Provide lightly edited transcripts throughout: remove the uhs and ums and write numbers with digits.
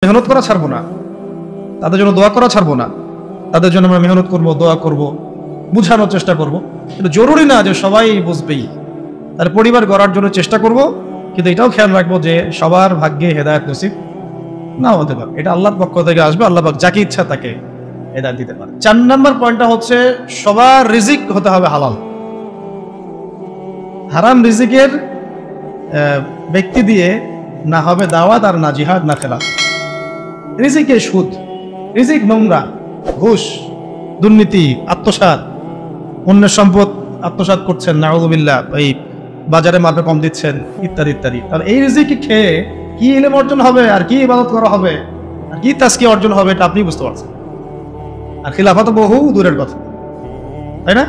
মেহনত করা ছাড়বো না, তাদের জন্য দোয়া করা ছাড়বো না, তাদের জন্য আমরা মেহনত করব, দোয়া করব, বুঝানোর চেষ্টা করব। কিন্তু জরুরি না যে সবাই বুঝবেই। তার পরিবার গড়ার জন্য চেষ্টা করব, কিন্তু এটাও খেয়াল রাখবো যে সবার ভাগ্যে হেদায়েত নসিব না হতে পারে। এটা আল্লাহর পক্ষ থেকে আসবে, আল্লাহ পাক যাকে ইচ্ছা তাকে হেদায়েত দিতে পারে। 4 নম্বর পয়েন্টটা হচ্ছে সবার রিজিক হতে হবে হালাল। হারাম রিজিকের ব্যক্তি দিয়ে না হবে দাওয়াত, আর না জিহাদ, না খেলাফ। রিজিকে সুদ, রিজিক নোংরা, ঘুষ, দুর্নীতি, আত্মসাৎ, অন্যের সম্পদ আত্মসাৎ করছেন, নাউযুবিল্লাহ, এই বাজারে মাপে কম দিচ্ছেন, ইত্যাদি ইত্যাদি। তাহলে এই রিজিক খেয়ে কি ইলম অর্জন হবে, আর কি ইবাদত করা হবে, আর কি তাজকিয়া অর্জন হবে, এটা আপনি বুঝতে পারছেন। আর খিলাফা তো বহু দূরের কথা, তাই না?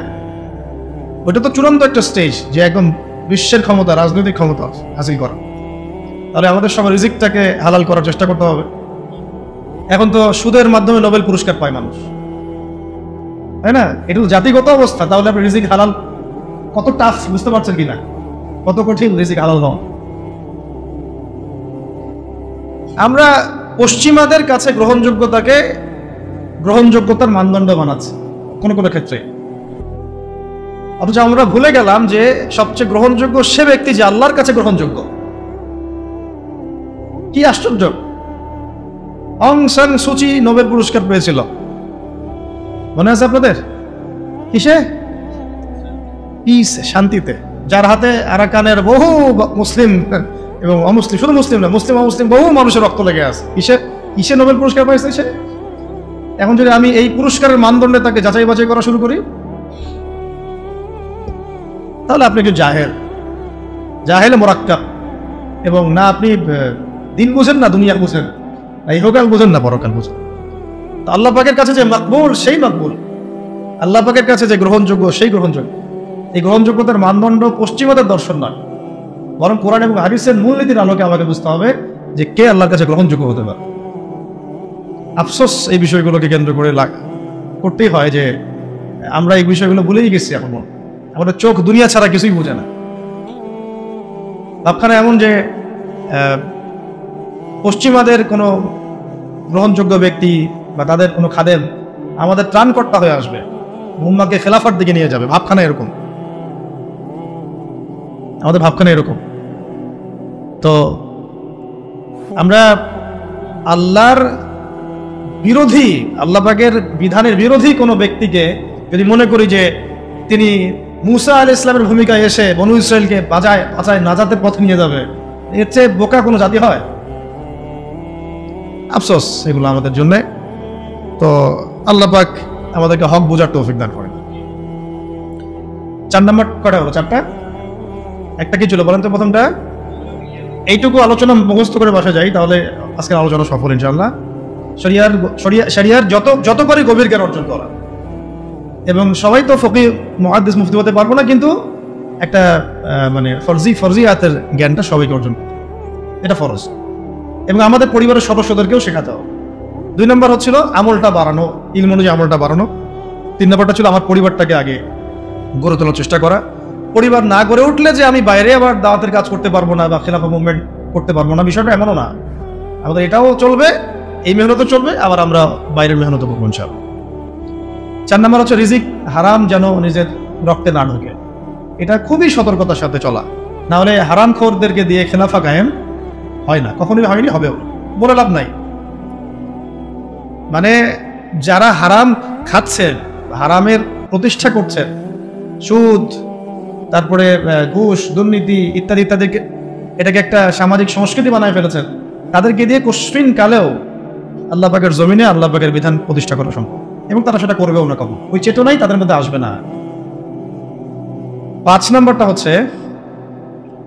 ওইটা তো চূড়ান্ত একটা স্টেজ, যে একদম বিশ্বের ক্ষমতা, রাজনৈতিক ক্ষমতা হাসিল করা। তাহলে আমাদের সবার রিজিকটাকে হালাল করার চেষ্টা করতে হবে। এখন তো সুদের মাধ্যমে নোবেল পুরস্কার পায় মানুষ, তাই না? এটা তো জাতিগত অবস্থা। তাহলে আপনি রিজিক হালাল কত টাফ বুঝতে পারছেন কিনা, কত কঠিন রিজিক হালাল হওয়া। আমরা পশ্চিমাদের কাছে গ্রহণযোগ্যতাকে গ্রহণযোগ্যতার মানদণ্ড বানাচ্ছি কোনো কোনো ক্ষেত্রে, অথচ আমরা ভুলে গেলাম যে সবচেয়ে গ্রহণযোগ্য সে ব্যক্তি যে আল্লাহর কাছে গ্রহণযোগ্য। কি আশ্চর্য! অং সান সুচি নোবেল পুরস্কার পেয়েছিল, মনে আছে আপনাদের? কিসে? পিস, শান্তিতে। যার হাতে আরাকানের বহু মুসলিম এবং অমুসলিম, শুধু মুসলিম না, মুসলিম অমুসলিম বহু মানুষের রক্ত লেগে আছে। কিসে নোবেল পুরস্কার পাইছে সে? এখন যদি আমি এই পুরস্কারের মানদণ্ডে তাকে যাচাই বাছাই করা শুরু করি, তাহলে আপনি একটু জাহেলে মোরাক্কাব, এবং না আপনি দিন বুঝেন, না দুনিয়া বুঝেন, না ইহকাল বুঝেন, না পরকাল বুঝেন। তো আল্লাহ পাকের কাছে যে মাকবুল সেই মাকবুল, আল্লাহ পাকের কাছে যে গ্রহণযোগ্য সেই গ্রহণযোগ্য। এই গ্রহণযোগ্যতার মানদণ্ড পশ্চিমাদের দর্শন নয়, বরং কোরআন এবং হাদিসের মূলনীতির আলোকে আমাকে বুঝতে হবে যে কে আল্লাহর কাছে গ্রহণযোগ্য হতে পারে। আফসোস এই বিষয়গুলোকে কেন্দ্র করে করতেই হয় যে আমরা এই বিষয়গুলো ভুলেই গেছি। এখন আমাদের চোখ দুনিয়া ছাড়া কিছুই বোঝে না। ভাবখানা এমন যে পশ্চিমাদের কোনো গ্রহণযোগ্য ব্যক্তি বা তাদের কোনো খাদেম আমাদের ত্রাণকর্তা হয়ে আসবে, উম্মাহকে খেলাফার দিকে নিয়ে যাবে। ভাবখানা এরকম, আমাদের ভাবখানা এরকম। তো আমরা আল্লাহর বিরোধী, আল্লাহ পাকের বিধানের বিরোধী কোনো ব্যক্তিকে যদি মনে করি যে তিনি মুসা আলাইহিস ইসলামের ভূমিকায় এসে বনু ইসরায়েলকে বাঁচায় নাজাতের পথে নিয়ে যাবে, এর চেয়ে বোকা কোনো জাতি হয়? আফসোস এগুলো আমাদের জন্য। তো আল্লাহ পাক আমাদেরকে হক বোঝার তৌফিক দান করেন। 4 নম্বর কটা হলো? 4টা। একটা কি ছিল বলেন তো? প্রথমটা এইটুকু আলোচনা মুখস্থ করে বসা যায়, তাহলে আজকের আলোচনা সফল ইনশাআল্লাহ। শরিয়ার যত করে গভীর জ্ঞান অর্জন করা, এবং সবাই তো ফকিহ মুহাদ্দিস মুফতি হতে পারবো না, কিন্তু একটা মানে ফরজিয়াতের জ্ঞানটা সবাইকে অর্জন করতে, এটা ফরজ, এবং আমাদের পরিবারের সদস্যদেরকেও শেখাতে হবে। 2 নম্বর হচ্ছিল আমলটা বাড়ানো, ইলম অনুযায়ী আমলটা বাড়ানো। 3 নম্বরটা ছিল আমার পরিবারটাকে আগে গড়ে তোলার চেষ্টা করা। পরিবার না গড়ে উঠলে যে আমি বাইরে আবার দাওয়াতের কাজ করতে পারবো না বা খেলাফা মুভমেন্ট করতে পারবো না, বিষয়টা এমনও না। আমাদের এটাও চলবে, এই মেহনতও চলবে, আবার আমরা বাইরের মেহনতও করবো ইনশাআল্লাহ। 4 নম্বর হচ্ছে রিজিক হারাম যেন নিজের রক্তে না ঢোকে। এটা খুবই সতর্কতার সাথে চলা, না হলে হারামখোরদেরকে দিয়ে খেলাফা কায়েম হয় না, কখনোই হয়নি, হবেও বলে লাভ নাই। মানে যারা হারাম খাচ্ছেন, হারামের প্রতিষ্ঠা করছেন, সুদ, তারপরে ঘুষ, দুর্নীতি ইত্যাদি ইত্যাদি, এটাকে একটা সামাজিক সংস্কৃতি বানায় ফেলেছেন, তাদেরকে দিয়ে কশফিন কালেও আল্লাহ পাকের জমিনে আল্লাহ পাকের বিধান প্রতিষ্ঠা করা সম্ভব, এবং তারা সেটা করবেও না, কখন ওই চেতনাই তাদের মধ্যে আসবে না। 5 নম্বরটা হচ্ছে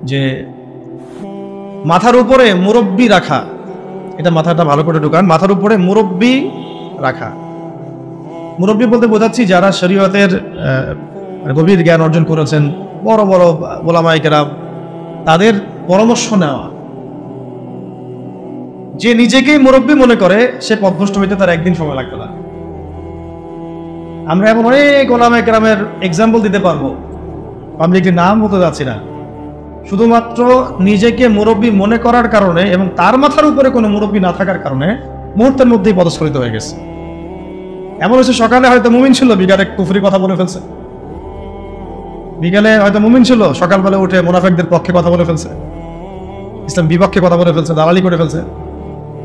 যে মাথার উপরে মুরব্বি রাখা। এটা মাথাটা ভালো করে ঢুকান। মাথার উপরে মুরব্বি রাখা, মুরব্বি বলতে বোঝাচ্ছি যারা শরীয়তের গভীর জ্ঞান অর্জন করেছেন, বড় বড় ওলামায়ে কেরাম, তাদের পরামর্শ নেওয়া। যে নিজেকেই মুরব্বি মনে করে সে পথভ্রষ্ট হইতে তার একদিন সময় লাগবে না। আমরা এখন অনেক ওলামায়ে কেরামের এক্সাম্পল দিতে পারবো, আমি একটি নাম হতে যাচ্ছি না, শুধুমাত্র নিজেকে মুরব্বী মনে করার কারণে এবং তার মাথার উপরে কোনো মুরব্বী না থাকার কারণে মুহূর্তের মধ্যেই পদস্খলিত হয়ে গেছে। এমন হচ্ছে সকালে হয়তো মুমিন ছিল, বিকালে কুফরি কথা বলে ফেলছে। বিকালে হয়তো মুমিন ছিল, সকালবেলা উঠে মুনাফিকদের পক্ষে কথা বলে ফেলছে, ইসলাম বিপক্ষে কথা বলে ফেলছে, দালালি করে ফেলছে,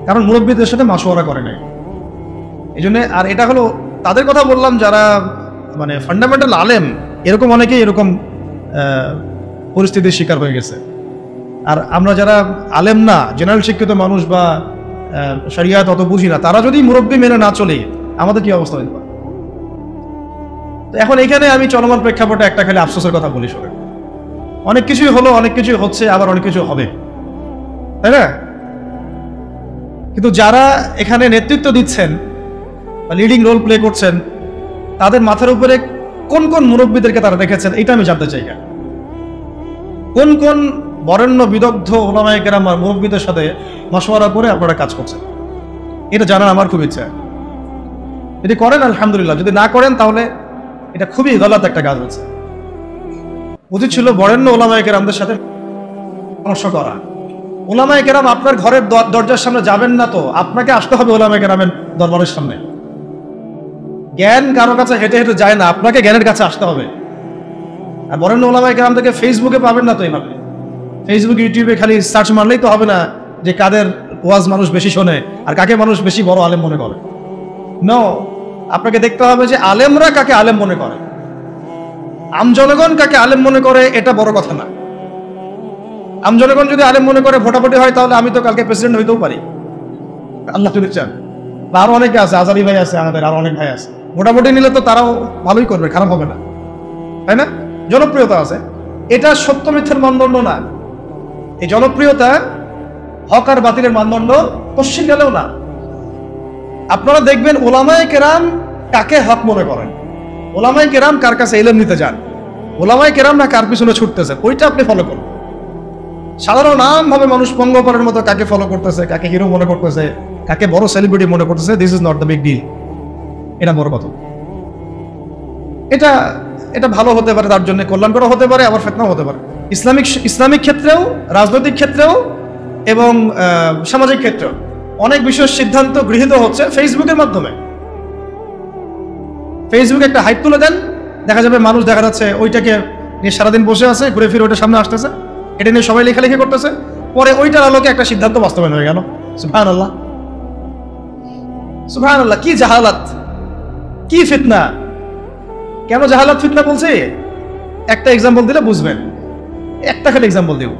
কারণ মুরব্বীদের সাথে মাশওয়ারা করে নাই। এই জন্য, আর এটা হলো তাদের কথা বললাম যারা মানে ফান্ডামেন্টাল আলেম, এরকম অনেকেই এরকম পরিস্থিতির শিকার হয়ে গেছে। আর আমরা যারা আলেম না, জেনারেল শিক্ষিত মানুষ বা শরিয়াত অত বুঝি না, তারা যদি মুরব্বী মেনে না চলে আমাদের কি অবস্থা হতে পারে? তো এখন এখানে আমি চলমান প্রেক্ষাপটে একটা খালি আফসোসের কথা বলি, শোনেন, অনেক কিছুই হলো, অনেক কিছুই হচ্ছে, আবার অনেক কিছু হবে, তাই না? কিন্তু যারা এখানে নেতৃত্ব দিচ্ছেন বা লিডিং রোল প্লে করছেন, তাদের মাথার উপরে কোন কোন মুরব্বীদেরকে তারা রেখেছেন, এটা আমি জানতে চাই। কোন কোন বরেণ্য বিদগ্ধ ওলামায়ে কেরাম আর মুরব্বীদের সাথে মাশওয়ারা করে আপনারা কাজ করছেন, এটা জানার আমার খুব ইচ্ছা। যদি করেন আলহামদুলিল্লাহ, যদি না করেন তাহলে এটা খুবই গলত একটা কাজ হচ্ছে। উচিত ছিল বরেণ্য ওলামায়ে কেরামদের সাথে পরামর্শ করা। ওলামায়ে কেরাম আপনার ঘরের দরজার সামনে যাবেন না, তো আপনাকে আসতে হবে ওলামায়ে কেরামের দরবারের সামনে। জ্ঞান কারো কাছে হেঁটে হেঁটে যায় না, আপনাকে জ্ঞানের কাছে আসতে হবে। আর বরেণ্য ওলামায়ে কেরামদেরকে ফেসবুকে পাবেন না তো এইভাবে। ফেসবুক ইউটিউবে খালি সার্চ মারলেই তো হবে না যে কাদের ওয়াজ মানুষ বেশি শোনে আর কাকে মানুষ বেশি বড় আলেম মনে করে। নো, আপনাকে দেখতে হবে যে আলেমরা কাকে আলেম মনে করে, আমজনগণ কাকে আলেম মনে করে, এটা বড় কথা না। আমজনগণ যদি আলেম মনে করে ভোটাভুটি হয়, তাহলে আমি তো কালকে প্রেসিডেন্ট হইতেও পারি, আল্লাহ যদি চান। বা আরো অনেকে আছে, আজারি ভাই আছে, আমাদের আরো অনেক ভাই আছে, ভোটাভুটি নিলে তো তারাও ভালোই করবে, খারাপ হবে না, তাই না? জনপ্রিয়তা আছে, এটা সত্য মিথ্যার মানদণ্ড না। এই জনপ্রিয়তা হক আর বাতিলের মানদণ্ড পশ্চিম গেলেও না। আপনারা দেখবেন ওলামায়ে কেরাম কাকে হক মনে করেন, ওলামায়ে কেরাম কার কাছে ইলম নিতে যান, ওলামায়ে কেরাম না কার পিছনে ছুটতেছে, ওইটা আপনি ফলো করুন। সাধারণ আমভাবে মানুষ পঙ্গপালের মতো কাকে ফলো করতেছে, কাকে হিরো মনে করতেছে, কাকে বড় সেলিব্রিটি মনে করতেছে, this is not the big deal. এটা বড় কথা। এটা এটা ভালো হতে পারে, তার জন্য কল্যাণকর হতে পারে, আবার ফিতনাও হতে পারে। ইসলামিক ক্ষেত্রেও, রাজনৈতিক ক্ষেত্রেও এবং সামাজিক ক্ষেত্রেও অনেক বিশেষ সিদ্ধান্ত গৃহীত হচ্ছে ফেসবুকের মাধ্যমে। ফেসবুকে একটা হাইপ তুলে দেন, দেখা যাবে মানুষ দেখা যাচ্ছে ওইটাকে নিয়ে সারাদিন বসে আছে, ঘুরে ফিরে ওইটার সামনে আসতেছে, এটা নিয়ে সবাই লেখালেখি করতেছে, পরে ওইটার আলোকে একটা সিদ্ধান্ত বাস্তবায়ন হয়ে গেল। সুবহানাল্লাহ, সুবহানাল্লাহ, কি জাহালাত, কি ফিতনা! কেন জাহালাত ফিতনা বলছে? একটা এক্সাম্পল দিলে বুঝবেন, একটা খালি এক্সাম্পল দিব।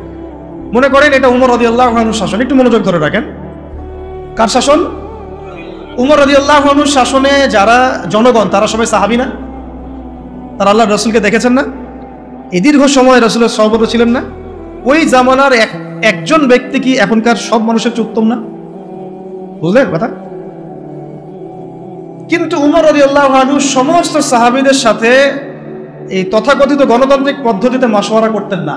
মনে করেন এটা উমর রাদিয়াল্লাহু আনহুর শাসন, একটু মনোযোগ ধরে রাখেন। কার শাসন? উমর রাদিয়াল্লাহু আনহুর শাসনে যারা জনগণ, তারা সবাই সাহাবী না? তারা আল্লাহর রাসূলকে দেখেছেন না? এই দীর্ঘ সময় রাসূলের সহবত ছিলেন না? ওই জামানার একজন ব্যক্তি কি এখনকার সব মানুষের চেয়ে উত্তম না? বুঝলেন কথা? কিন্তু উমর রাদিয়াল্লাহু আনহু সমস্ত সাহাবীদের সাথে এই তথাকথিত গণতান্ত্রিক পদ্ধতিতে মাশওয়ারা করতেন না।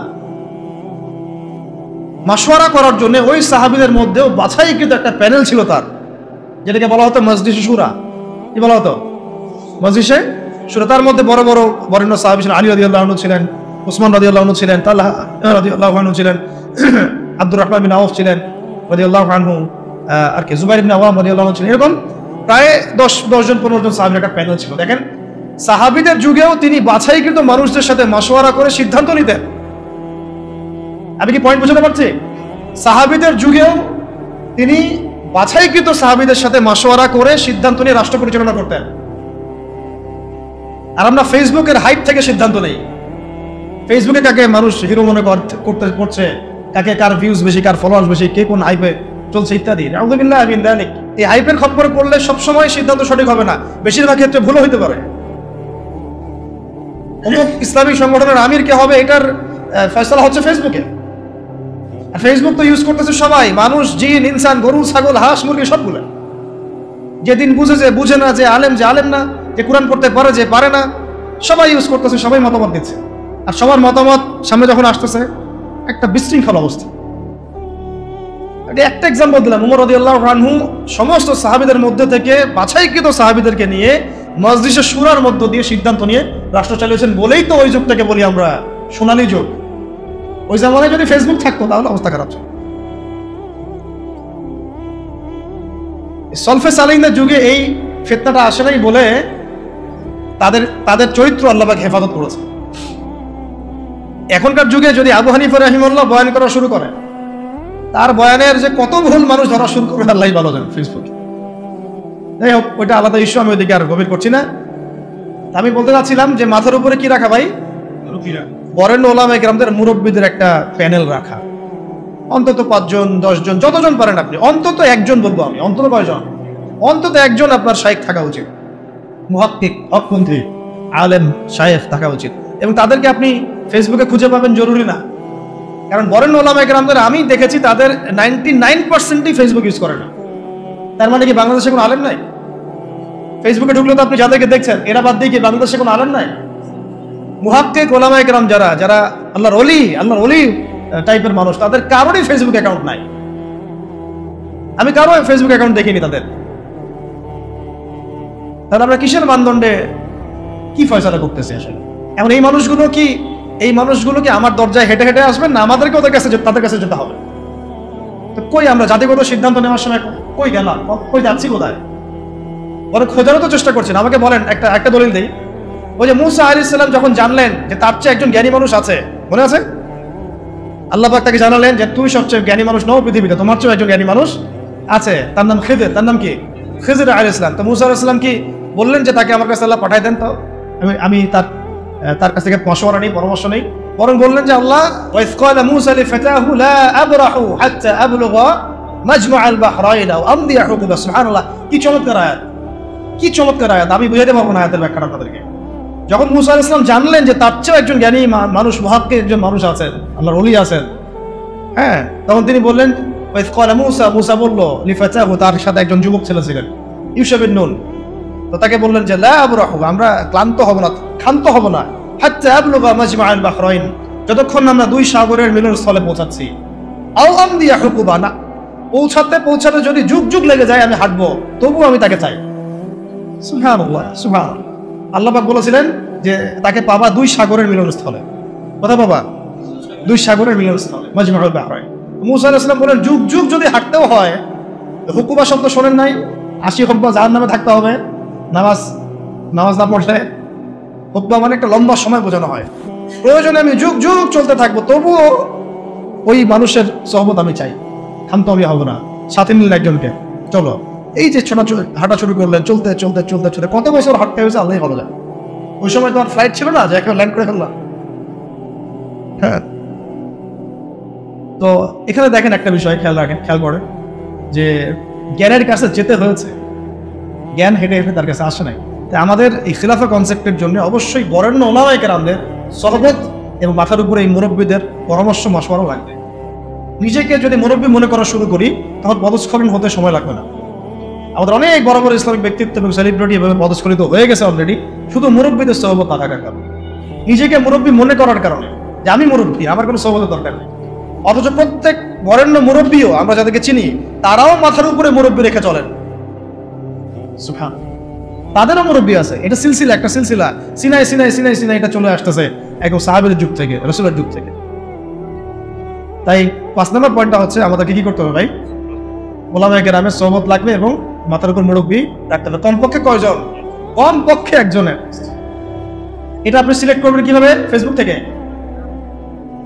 মাশওয়ারা করার জন্য ওই সাহাবীদের মধ্যেও বাছাইকৃত একটা প্যানেল ছিল তার, যেটাকে বলা হতো মজলিসে শুরা। কি বলা হতো? মজলিসে শুরা। তার মধ্যে বড় বড় বরেণ্য সাহাবী ছিলেন, আলী রাদিয়াল্লাহু আনহু ছিলেন, উসমান রাদিয়াল্লাহু আনহু ছিলেন, তালহা রাদিয়াল্লাহু আনহু ছিলেন, আব্দুর রাহমান বিন আউফ ছিলেন রাদিয়াল্লাহু আনহু, আর কি জুবাইর ইবনে আওয়াম রাদিয়াল্লাহু আনহু ছিলেন। এরকম প্রায় 10 জন 15 জন সাহাবীর একটা প্যানেল ছিল। দেখেন, সাহাবীদের যুগেও তিনি বাছাইকৃত মানুষদের সাথে মাশওয়ারা করে সিদ্ধান্ত নিতেন। আমি কি পয়েন্ট বুঝতে পারছি? সাহাবীদের যুগেও তিনি বাছাইকৃত সাহাবীদের সাথে মাশওয়ারা করে সিদ্ধান্ত নিয়ে রাষ্ট্র পরিচালনা করতেন। আর আমরা ফেসবুকের হাইপ থেকে সিদ্ধান্ত নেই। ফেসবুকে কাকে মানুষ হিরো মনে করছে, কাকে কার ভিউজ বেশি, কার ফলোয়ার্স বেশি, কে কোন হাইপে চলছে ইত্যাদি। আউযুবিল্লাহি মিন যালিক। এই হাইপের খপ্পরে পড়লে সবসময় সিদ্ধান্ত সঠিক হবে না, বেশিরভাগ ক্ষেত্রে ভুল হইতে পারে। অমুক ইসলামিক সংগঠনের আমির কে হবে, এটার ফয়সালা হচ্ছে ফেসবুকে। আর ফেসবুক তো ইউজ করতেছে সবাই, মানুষ, জিন, ইনসান, গরু, ছাগল, হাঁস, মুরগি সবগুলো। যেদিন বুঝে বুঝে না, যে আলেম না, যে কোরআন পড়তে পারে, যে পারে না, সবাই ইউজ করতেছে, সবাই মতামত দিচ্ছে। আর সবার মতামত সামনে যখন আসতেছে, একটা বিশৃঙ্খল অবস্থা। একটা এক্সাম্পল দিলাম। উমর রাদিয়াল্লাহু আনহু সমস্ত সাহাবীদের মধ্যে থেকে বাছাইকৃত সাহাবীদেরকে নিয়ে মজলিসে শুরার মধ্য দিয়ে সিদ্ধান্ত নিয়ে রাষ্ট্র চালিয়েছেন বলেই তো ওই যুগটাকে বলি আমরা সোনালী যুগ। ওই জামানায় যদি ফেসবুক থাকতো তাহলে অবস্থা খারাপ ছিল। সলফে সালিহদের যুগে এই ফিতনাটা আসে নাই বলে তাদের চরিত্র আল্লাহ পাক হেফাজত করেছে। এখনকার যুগে যদি আবু হানিফা রাহিমাহুল্লাহ বয়ান করা শুরু করে, তার বয়ানের যে কত ভুল মানুষ ধরা শুরু করবে আল্লাহই ভালো জানেন ফেসবুকে। যাই হোক, ওইটা আলাদা ইস্যু, আমি ওইদিকে আর গভীর করছি না। আমি বলতে চাচ্ছিলাম যে মাথার উপরে কি রাখা ভাই, বরেণ্য ওলামায়ে কেরামদের মুরব্বীদের একটা প্যানেল রাখা, অন্তত 5 জন 10 জন, যতজন পারেন আপনি, অন্তত একজন বলবো আমি, অন্তত কয়জন, অন্তত একজন আপনার শাইখ থাকা উচিত, মুহাক্কিক হকপন্থী আলেম শাইখ থাকা উচিত। এবং তাদেরকে আপনি ফেসবুকে খুঁজে পাবেন জরুরি না, কারণ বরেণ্য ওলামায়ে কেরামদের আমি দেখেছি তাদের 99%ই ফেসবুক ইউজ করে না। তার মানে কি বাংলাদেশে কোনো আলেম নাই? ফেসবুকে ঢুকলে তো আপনি যাদেরকে দেখছেন এরা বাদ দিয়ে কি বাংলাদেশে কোনো আলেম নাই? মুহাক্কিক ওলামায়ে কেরাম যারা আল্লাহর ওলি টাইপের মানুষ, তাদের কারোরই ফেসবুক অ্যাকাউন্ট নাই। আমি কারো ফেসবুক অ্যাকাউন্ট দেখিনি তাদের। তাহলে আমরা কিসের মানদণ্ডে কি ফয়সালা করতেছি আসলে? এখন এই মানুষগুলো কি আমার দরজায় হেঁটে হেঁটে আসবেন, না আমাদেরকে তাদের কাছে যেতে হবে? তো কই আমরা জাতিগত সিদ্ধান্ত নেওয়ার সময় কই গেলাম, কই যাচ্ছি, কোথায়? বরং খোঁজারও তো চেষ্টা করছেন। আমাকে বলেন, একটা দলিল দেই। ওই যে মুসা আলাইহিস সালাম যখন জানলেন যে তার চেয়ে একজন জ্ঞানী মানুষ আছে, মনে আছে? আল্লাহ পাক তাকে জানালেন যে তুই সবচেয়ে জ্ঞানী মানুষ নও পৃথিবীতে, তোমার চেয়ে একজন জ্ঞানী মানুষ আছে, তার নাম খিদির। তার নাম কি? খিদির আলাইহিস সালাম। তো মুসা আলাইহিস সালাম কি বললেন যে তাকে আমার কাছে আল্লাহ পাঠায় দেন, তো আমি তার কাছ থেকে মশওয়ারা নেই, পরামর্শ নেই, বরং বললেন যে আল্লাহ ওয়াইস ক্বালা মুসা লিফাতাহু লা আবরাহু হাত্তা আবলুগা মাজমাআল বাহরাইন আও আমদি হুকুবা। সুবহানাল্লাহ, কি চমৎকার আয়াত, কি চমৎকার আয়াত! আমি বুঝাতে পারবো না আয়াতের ব্যাখ্যাটা আপনাদেরকে। যখন মুসা আলাইহিস সালাম জানলেন যে তার চেয়ে একজন জ্ঞানী মানুষ, মুহাক্কিক একজন মানুষ আছেন, আল্লাহর ওলি আছেন, হ্যাঁ, তখন তিনি বললেন ওয়াইস ক্বালা মুসা বলল লিফাতাহু, তার সাথে একজন যুবক ছেলে ছিলেন, ইউসা বিন নুন। তো তাকে বললেন যে লা আবরাহু, আমরা ক্লান্ত হব না, ক্ষান্ত হব না, হাত্তা আবলুগা মাজমাআল বাহরাইন, যতক্ষণ আমরা 2 সাগরের মিলনস্থলে পৌঁছাচ্ছি, আও আমদি হুকুবা, না পৌঁছাতে যদি যুগ যুগ লেগে যায় আমি হাঁটবো, তবুও আমি তাকে চাই। সুবহানাল্লাহ, সুবহানাল্লাহ। আল্লাহ পাক বলেছিলেন যে তাকে পাবা 2 সাগরের মিলনস্থলে। কোথায় পাবা? 2 সাগরের মিলনস্থলে, মাজমাউল বাহরাইন। মুসা আলাইহিস সালাম বলেন যুগ যুগ যদি হাঁটতেও হয়, হুকুবা শব্দ শোনেন নাই? 80 হুকুবা জাহান্নামে থাকতে হবে নামাজ না পড়লে। হুকুবা মানে একটা লম্বা সময় বোঝানো হয়। প্রয়োজনে আমি যুগ যুগ চলতে থাকবো, তবুও ওই মানুষের সহবত আমি চাই, ক্ষান্ত আমি হব না। সাথে নিলেন একজনকে, চলো। এই যে হাঁটা শুরু করলেন, চলতে কত বছর হাঁটতে হয়েছে আল্লাহ ভালো যায়। ওই সময় তো আর ফ্লাইট ছিল না যে এখন ল্যান্ড করে ফেললাম। হ্যাঁ, তো এখানে দেখেন একটা বিষয় খেয়াল করেন যে জ্ঞানের কাছে যেতে হয়েছে, জ্ঞান হেঁটে হেঁটে তার কাছে আসে নাই। তাই আমাদের এই খিলাফা কনসেপ্টের জন্য অবশ্যই বরেণ্য ওলামায়ে কেরামদের সহবত এবং মাথার উপরে এই মুরব্বীদের পরামর্শ মাশওয়ারা লাগবে। নিজেকে যদি মুরব্বী মনে করা শুরু করি তখন পদস্খলন হতে সময় লাগবে না। আমাদের অনেক বড় বড় ইসলামিক ব্যক্তিত্ব এবং সেলিব্রিটি এভাবে পদস্খলিত হয়ে গেছে অলরেডি, শুধু মুরব্বীদের সহবত না থাকার কারণে, নিজেকে মুরব্বী মনে করার কারণে যে আমি মুরব্বী, আমার কোনো সহবতের দরকার নেই। অথচ প্রত্যেক বরেণ্য মুরব্বীও আমরা যাদেরকে চিনি তারাও মাথার উপরে মুরব্বী রেখে চলেন। সুবহান, তাদেরও মুরব্বী আছে। এটা সিলসিলা, একটা সিলসিলা, সিনাই এটা চলে আসতেছে একদম সাহাবীদের যুগ থেকে, রাসূলের যুগ থেকে। তাই 5 নম্বর পয়েন্টটা হচ্ছে আমাদেরকে কি করতে হবে ভাই? ওলামায়ে কেরামের সহবত লাগবে এবং মাথার উপর মুরব্বী রাখতে হবে। কমপক্ষে কয়জন? কমপক্ষে একজনের। এটা আপনি সিলেক্ট করবেন কিভাবে? ফেসবুক থেকে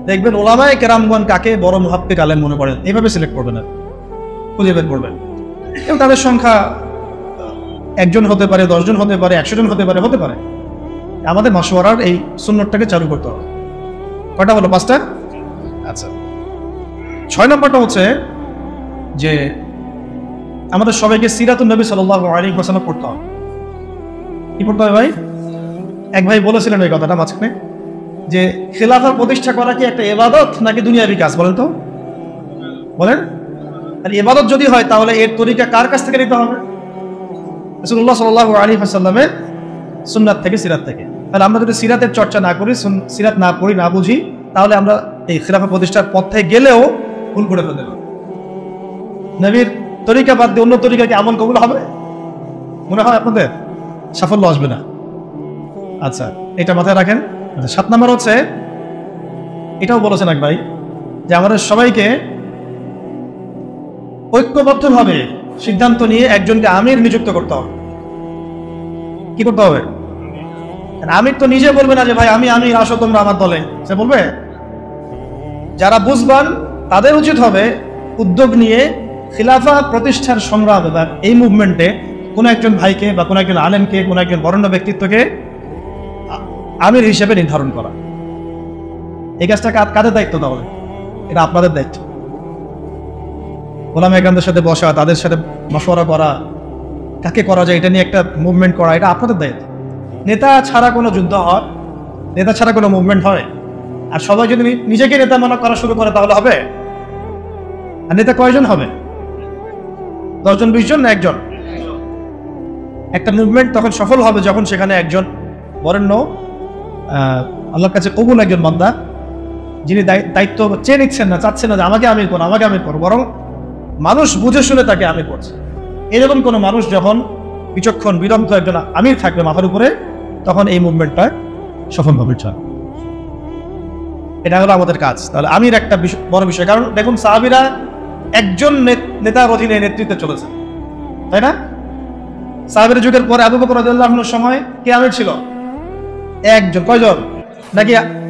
দেখবেন ওলামায়ে কেরামগণ কাকে বড় মুহাক্কিক আলেম মনে করেন, এইভাবে সিলেক্ট করবেন, আর খুঁজে বের করবেন। এবং তাদের সংখ্যা 1 জন হতে পারে, 10 জন হতে পারে, 100 জন হতে পারে। আমাদের মাশওয়ারার এই সুন্নতটাকে চালু করতে হবে। কয়টা হলো? 5টা। আচ্ছা, 6 নম্বরটা হচ্ছে যে আমাদের সবাইকে সিরাতুন নবী সাল্লাল্লাহু আলাইহি ওয়াসাল্লাম পড়তে হবে। কি পড়তে হবে ভাই? এক ভাই বলেছিলেন এই কথাটা মাঝখানে যে খেলাফা প্রতিষ্ঠা করা কি একটা ইবাদত নাকি দুনিয়াবি কাজ? বলেন তো, বলেন। আর ইবাদত যদি হয় তাহলে এর তরিকা কার কাছ থেকে নিতে হবে? রাসূলুল্লাহ সাল্লাল্লাহু আলাইহি ওয়াসাল্লামের সুন্নাত থেকে, সিরাত থেকে। তাহলে আমরা যদি সিরাতের চর্চা না করি, সিরাত না পড়ি, না বুঝি, তাহলে আমরা এই খেলাফা প্রতিষ্ঠার পথে গেলেও ভুল করে ফেলতে পারি। নবীর তরিকা বাদ দিয়ে অন্য তরিকাকে আমল কবুল হবে? মনে হয় আপনাদের সাফল্য আসবে না। আচ্ছা, এটা মাথায় রাখেন। 7 নম্বর হচ্ছে, এটাও বলেছেন এক ভাই যে আমাদের সবাইকে ঐক্যবদ্ধভাবে সিদ্ধান্ত নিয়ে একজনকে আমির নিযুক্ত করতে হবে। কি করতে হবে? আমির তো নিজে বলবে না যে ভাই আমি আসো তোমরা আমার দলে, সে বলবে? যারা বুঝবান তাদের উচিত হবে উদ্যোগ নিয়ে খিলাফা প্রতিষ্ঠার সংগ্রামে বা এই মুভমেন্টে কোনো একজন ভাইকে বা কোনো একজন আলেমকে, কোনো একজন বরেণ্য ব্যক্তিত্বকে আমির হিসেবে নির্ধারণ করা। এই কাজটা কাদের দায়িত্ব? তাহলে এটা আপনাদের দায়িত্ব। ওলামা একরামদের সাথে বসা, তাদের সাথে মশওয়ারা করা, কাকে করা যায় এটা নিয়ে একটা মুভমেন্ট করা, এটা আপনাদের দায়িত্ব। নেতা ছাড়া কোনো যুদ্ধ হয়, নেতা ছাড়া কোনো মুভমেন্ট হয়? আর সবাই যদি নিজেকে নেতা মনে করা শুরু করে তাহলে হবে? আর নেতা কয়জন হবে? 10 জন 20 জন না একজন? একটা মুভমেন্ট তখন সফল হবে যখন সেখানে একজন বরেণ্য আল্লাহর কাছে কবুল একজন বান্দা, যিনি দায়িত্ব চেয়ে নিচ্ছেন না, চাচ্ছেন না যে আমাকে আমির করো, আমাকে আমির করো, বরং মানুষ বুঝে শুনে তাকে আমির করছে। এরকম কোনো মানুষ যখন বিচক্ষণ বিদগ্ধ একজন আমির থাকবে মাথার উপরে, তখন এই মুভমেন্টটা সফল হবে। এটা হলো আমাদের কাজ। তাহলে আমির একটা বড় বিষয়। কারণ দেখুন, সাহাবীরা একজন নেতার অধীনে নেতৃত্বে চলেছে, তাই না? সাহাবীর যুগের পরে আবু বকর রাদিয়াল্লাহু আনহুর সময় কে আমির ছিল? একজন। কয়জন?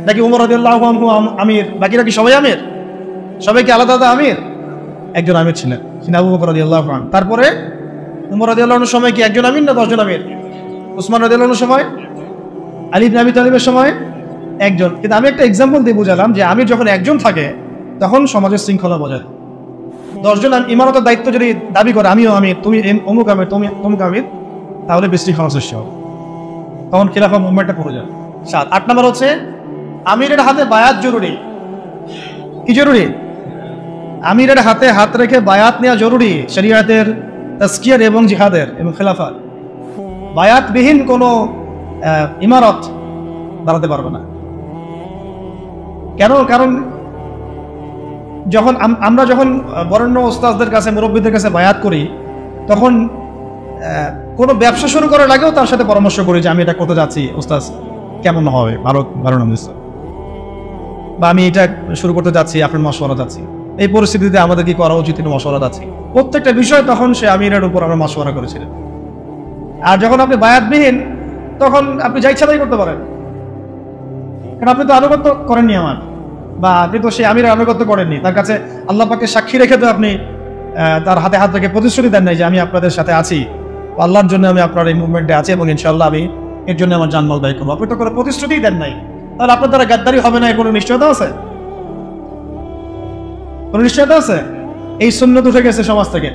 নাকি উমর রাদিয়াল্লাহু আনহু আমির, বাকিরা কি সবাই আমির? সবাই কি আলাদা আলাদা আমির? একজন আমির ছিলেন, তিনি আবু বকর রাদিয়াল্লাহু আনহু। তারপরে উমর রাদিয়াল্লাহু আনহুর সময় কি একজন আমির না 10 জন আমির? উসমান রাদিয়াল্লাহু আনহুর সময়, আলী ইবনে আবি তালিবের সময় একজন। কিন্তু আমি একটা এক্সাম্পল দিয়ে বুঝালাম যে আমির যখন একজন থাকে তখন সমাজের শৃঙ্খলা বজায়। 10 জন ইমারতের দায়িত্ব যদি দাবি করে আমিও আমির, তুমি অমুক আমির, তুমি অমুক আমির, তাহলে বিশৃঙ্খলা সৃষ্টি হবে, তখন খিলাফা মুভমেন্টটা পড়ে যায়। 8 নম্বর হচ্ছে আমিরের হাতে বায়াত জরুরি। কি জরুরি? আমিরের হাতে হাত রেখে বায়াত নেওয়া জরুরি, শরিয়াতের, তাজকিয়ার এবং জিহাদের এবং খেলাফার। বায়াতবিহীন কোনো ইমারত দাঁড়াতে পারবে না। কেন? কারণ আমরা যখন বরেণ্য ওস্তাদদের কাছে, মুরব্বীদের কাছে বায়াত করি, তখন কোনো ব্যবসা শুরু করার আগেও তার সাথে পরামর্শ করি যে আমি এটা করতে যাচ্ছি, ওস্তাদ কেমন হবে, ভালো নাম দিচ্ছে, বা আমি এটা শুরু করতে যাচ্ছি, আপনার মশওয়ারা যাচ্ছি, এই পরিস্থিতিতে আমাদের কি করা উচিত, মশওয়ারা যাচ্ছি। প্রত্যেকটা বিষয় তখন সে আমিরের উপর আমরা মশওয়ারা করেছিলেন। আর যখন আপনি বায়াতবিহীন, তখন আপনি যা ইচ্ছা তাই করতে পারেন, কারণ আপনি তো আনুগত্য করেননি আমার, বা আপনি তো সেই আমিরের আনুগত্য করেননি। তার কাছে আল্লাহ পাককে সাক্ষী রেখে তো আপনি তার হাতে হাত রেখে প্রতিশ্রুতি দেন নাই যে আমি আপনাদের সাথে আছি, আল্লাহর জন্য আমি আপনার এই মুভমেন্টে আছি এবং ইনশাআল্লাহ আমি এর জন্য আমার জানমাল ব্যয় করবো। আপনি তো কোনো প্রতিশ্রুতিই দেন নাই, তাহলে আপনার দ্বারা গাদ্দারি হবে না, কোনো নিশ্চয়তা আছে? কোনো নিশ্চয়তা আছে? এই সুন্নত উঠে গেছে সমাজ থেকে।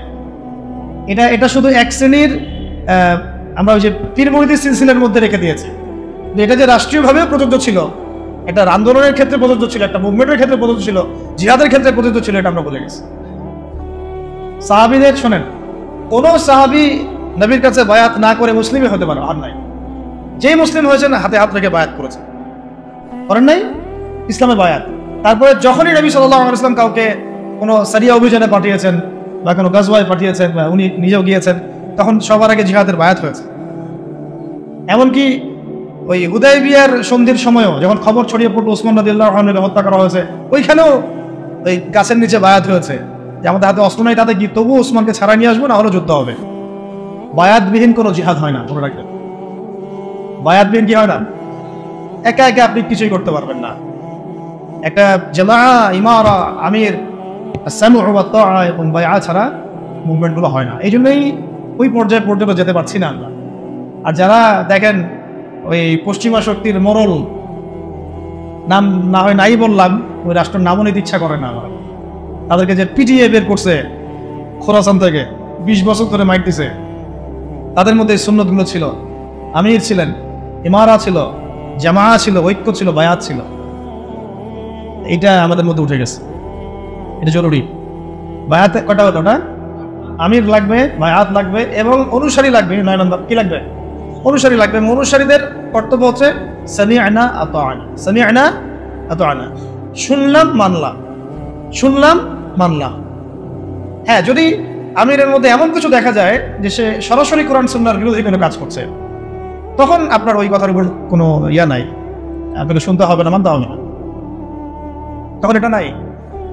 এটা শুধু এক শ্রেণীর আমরা ওই যে পীর মুরিদের সিলসিলার মধ্যে রেখে দিয়েছি। এটা যে রাষ্ট্রীয়ভাবেও প্রযোজ্য ছিল, একটা আন্দোলনের ক্ষেত্রে প্রযোজ্য ছিল, একটা মুভমেন্টের ক্ষেত্রে প্রযোজ্য ছিল, জিহাদের ক্ষেত্রে প্রযোজ্য ছিল, এটা আমরা বলে গেছি। সাহাবীদের শোনেন, কোন সাহাবী নবীর কাছে বায়াত না করে মুসলিমই হতে পারে আর নাই। যেই মুসলিম হয়েছেন হাতে হাত রেখে বায়াত করেছেন, করেন নাই ইসলামে বায়াত। তারপরে যখনই নবী সাল্লাল্লাহু আলাইহি ওয়াসাল্লাম কাউকে কোনো সারিয়া অভিযানে পাঠিয়েছেন বা কোনো গাজওয়ায় পাঠিয়েছেন বা উনি নিজেও গিয়েছেন, তখন সবার আগে জিহাদের বায়াত হয়েছে। এমনকি ওই হুদায়বিয়ার সন্ধির সময়ও যখন খবর ছড়িয়ে পড়লো ওসমান রাদিয়াল্লাহু আনহুকে হত্যা করা হয়েছে, ওইখানেও ওই গাছের নিচে বায়াত হয়েছে যে আমাদের হাতে অস্ত্র নাই, তাতে কি তবু ওসমানকে ছাড়া নিয়ে আসবো, না হলে যুদ্ধ হবে। বায়াতবিহীন কোনো জিহাদ হয় না, মনে রাখবেন। বায়াতবিহীন কি হয় না? একা একা আপনি কিছুই করতে পারবেন না। একটা জামাআ, ইমারা, আমির, সামউ ওয়া তাআ এবং বায়আ ছাড়া মুভমেন্টগুলো হয় না। এই জন্যই ওই পর্যায়ে পর্যন্ত যেতে পারছি না আমরা। আর যারা দেখেন ওই পশ্চিমা শক্তির মোড়ল, নাম না হয় নাই বললাম, ওই রাষ্ট্রের নামও নিতে ইচ্ছা করে না আমার, তাদেরকে যে পিটিএ বের করছে খোরাসান থেকে, 20 বছর ধরে মাইর দিছে, তাদের মধ্যে এই সুন্নতগুলো ছিল। আমির ছিলেন, ইমারা ছিল, জামাআ ছিল, ঐক্য ছিল, বায়াত ছিল। এটা আমাদের মধ্যে উঠে গেছে, এটা জরুরি। বায়াত কটা হলো না? আমির লাগবে, বায়াত লাগবে এবং অনুসারী লাগবে। 9 নম্বর কি লাগবে? অনুসারী লাগবে। অনুসারীদের কর্তব্য হচ্ছে সামি'না আতা'না, সামি'না আতা'না, শুনলাম মানলাম, শুনলাম মানলাম। হ্যাঁ, যদি আমিরের মধ্যে এমন কিছু দেখা যায় যে সে সরাসরি কোরআন সুন্নাহর বিরোধী কোনো কাজ করছে, তখন আপনার ওই কথার উপর কোনো ইয়া নাই, আপনাকে শুনতে হবে না, মানতে হবে না, তখন এটা নাই।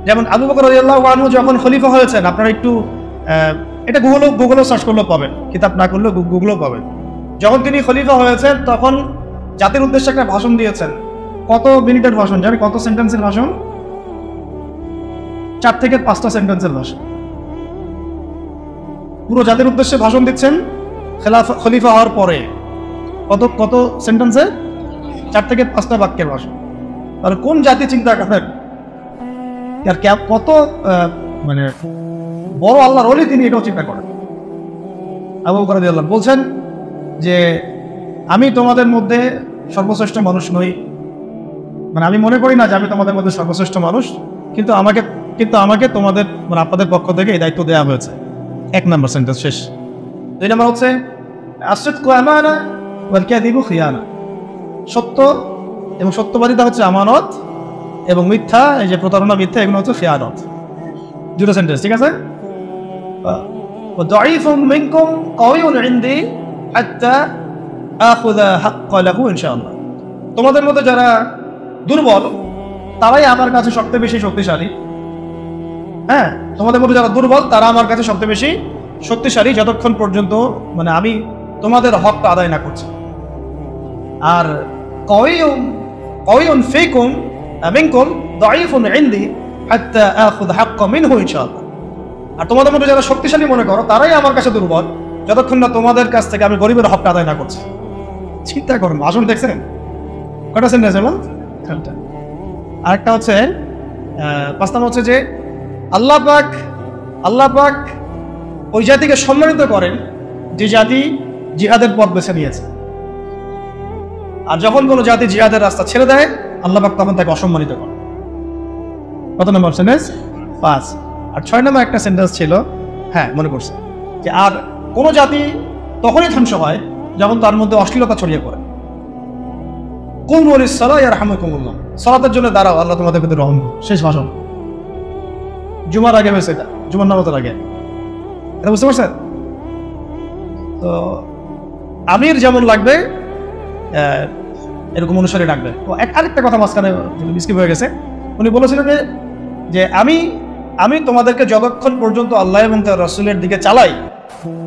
যেমন আবু বকর রাদিয়াল্লাহু আনহু যখন খলিফা হয়েছেন, আপনারা একটু এটা গুগলও সার্চ করলেও পাবেন, কিতাব না করলেও গুগলও পাবেন। যখন তিনি খলিফা হয়েছেন তখন জাতির উদ্দেশ্যে একটা ভাষণ দিয়েছেন। কত মিনিটের ভাষণ জানেন? কত সেন্টেন্সের ভাষণ? 4 থেকে 5টা সেন্টেন্সের ভাষণ। পুরো জাতির উদ্দেশ্যে ভাষণ দিচ্ছেন খলিফা হওয়ার পরে। কত সেন্টেন্সে? 4 থেকে 5টা বাক্যের ভাষণ। তাহলে কোন জাতি চিন্তা করেন, আর কত মানে বড় আল্লাহর ওলি তিনি এটাও চিন্তা করেন। আবু বকর রাদিয়াল্লাহু আনহু বলছেন যে আমি তোমাদের মধ্যে সর্বশ্রেষ্ঠ মানুষ নই, মানে আমি মনে করি না যে আমি তোমাদের মধ্যে সর্বশ্রেষ্ঠ মানুষ, কিন্তু আমাকে তোমাদের মানে আপনাদের পক্ষ থেকে এই দায়িত্ব দেওয়া হয়েছে। 1 নম্বর সেন্টেন্স শেষ। 2 নম্বর হচ্ছে আসিদকু আমানা ওয়াল কাযিবু খিয়ানা, সত্য এবং সত্যবাদিতা হচ্ছে আমানত, এবং মিথ্যা, এই যে প্রতারণা, মিথ্যা, এগুলো হচ্ছে খিয়ানত। 2টা সেন্টেন্স, ঠিক আছে? দাঈফুম মিনকুম কাওয়িউন ইনদি হাত্তা আখুযা হাক্কা লাহু ইনশাআল্লাহ। তোমাদের মধ্যে যারা দুর্বল তারাই আমার কাছে সবচেয়ে বেশি শক্তিশালী। হ্যাঁ, তোমাদের মধ্যে যারা দুর্বল তারা আমার কাছে সবচেয়ে বেশি শক্তিশালী, যতক্ষণ পর্যন্ত মানে আমি তোমাদের হকটা আদায় না করছি। আর কাওয়িউন ফীকুম মিনকুম দাঈফুন ইনদি হাত্তা আখুযা হাক্কা মিনহু ইনশাআল্লাহ। আর তোমাদের মধ্যে যারা শক্তিশালী মনে করো তারাই আমার কাছে দুর্বল, যতক্ষণ না তোমাদের কাছ থেকে আমি গরিবের হকটা আদায় না করছি। চিন্তা করুন, আসুন দেখছেন কটা সেন্টেন্স হলো? আরেকটা হচ্ছে 5 নম্বর হচ্ছে যে আল্লাহ পাক ওই জাতিকে সম্মানিত করেন যে জাতি জিহাদের পথ বেছে নিয়েছে, আর যখন কোনো জাতি জিহাদের রাস্তা ছেড়ে দেয় আল্লাহ পাক তখন তাকে অসম্মানিত করেন। কত নম্বর সেন্টেন্স? 5। আর 6 নম্বর একটা সেন্টেন্স ছিল, হ্যাঁ মনে পড়ছে, যে আর কোনো জাতি তখনই ধ্বংস হয় যখন তার মধ্যে অশ্লীলতা ছড়িয়ে পড়ে। কুমু লিস-সালাতি ইয়ারহামুকুমুল্লাহ, সালাতের জন্য দাঁড়াও, আল্লাহ তোমাদের প্রতি রহম করুন। শেষ ভাষণ। জুমার আগে হয়েছে এটা, জুমার নামাজের আগে। এটা বুঝতে পারছেন? তো আমির যেমন লাগবে এরকম অনুসারী ডাকবে। আরেকটা কথা মাঝখানে মিসকিপ হয়ে গেছে। উনি বলেছিলেন যে আমি তোমাদেরকে যতক্ষণ পর্যন্ত আল্লাহ এবং তার রাসূলের দিকে চালাই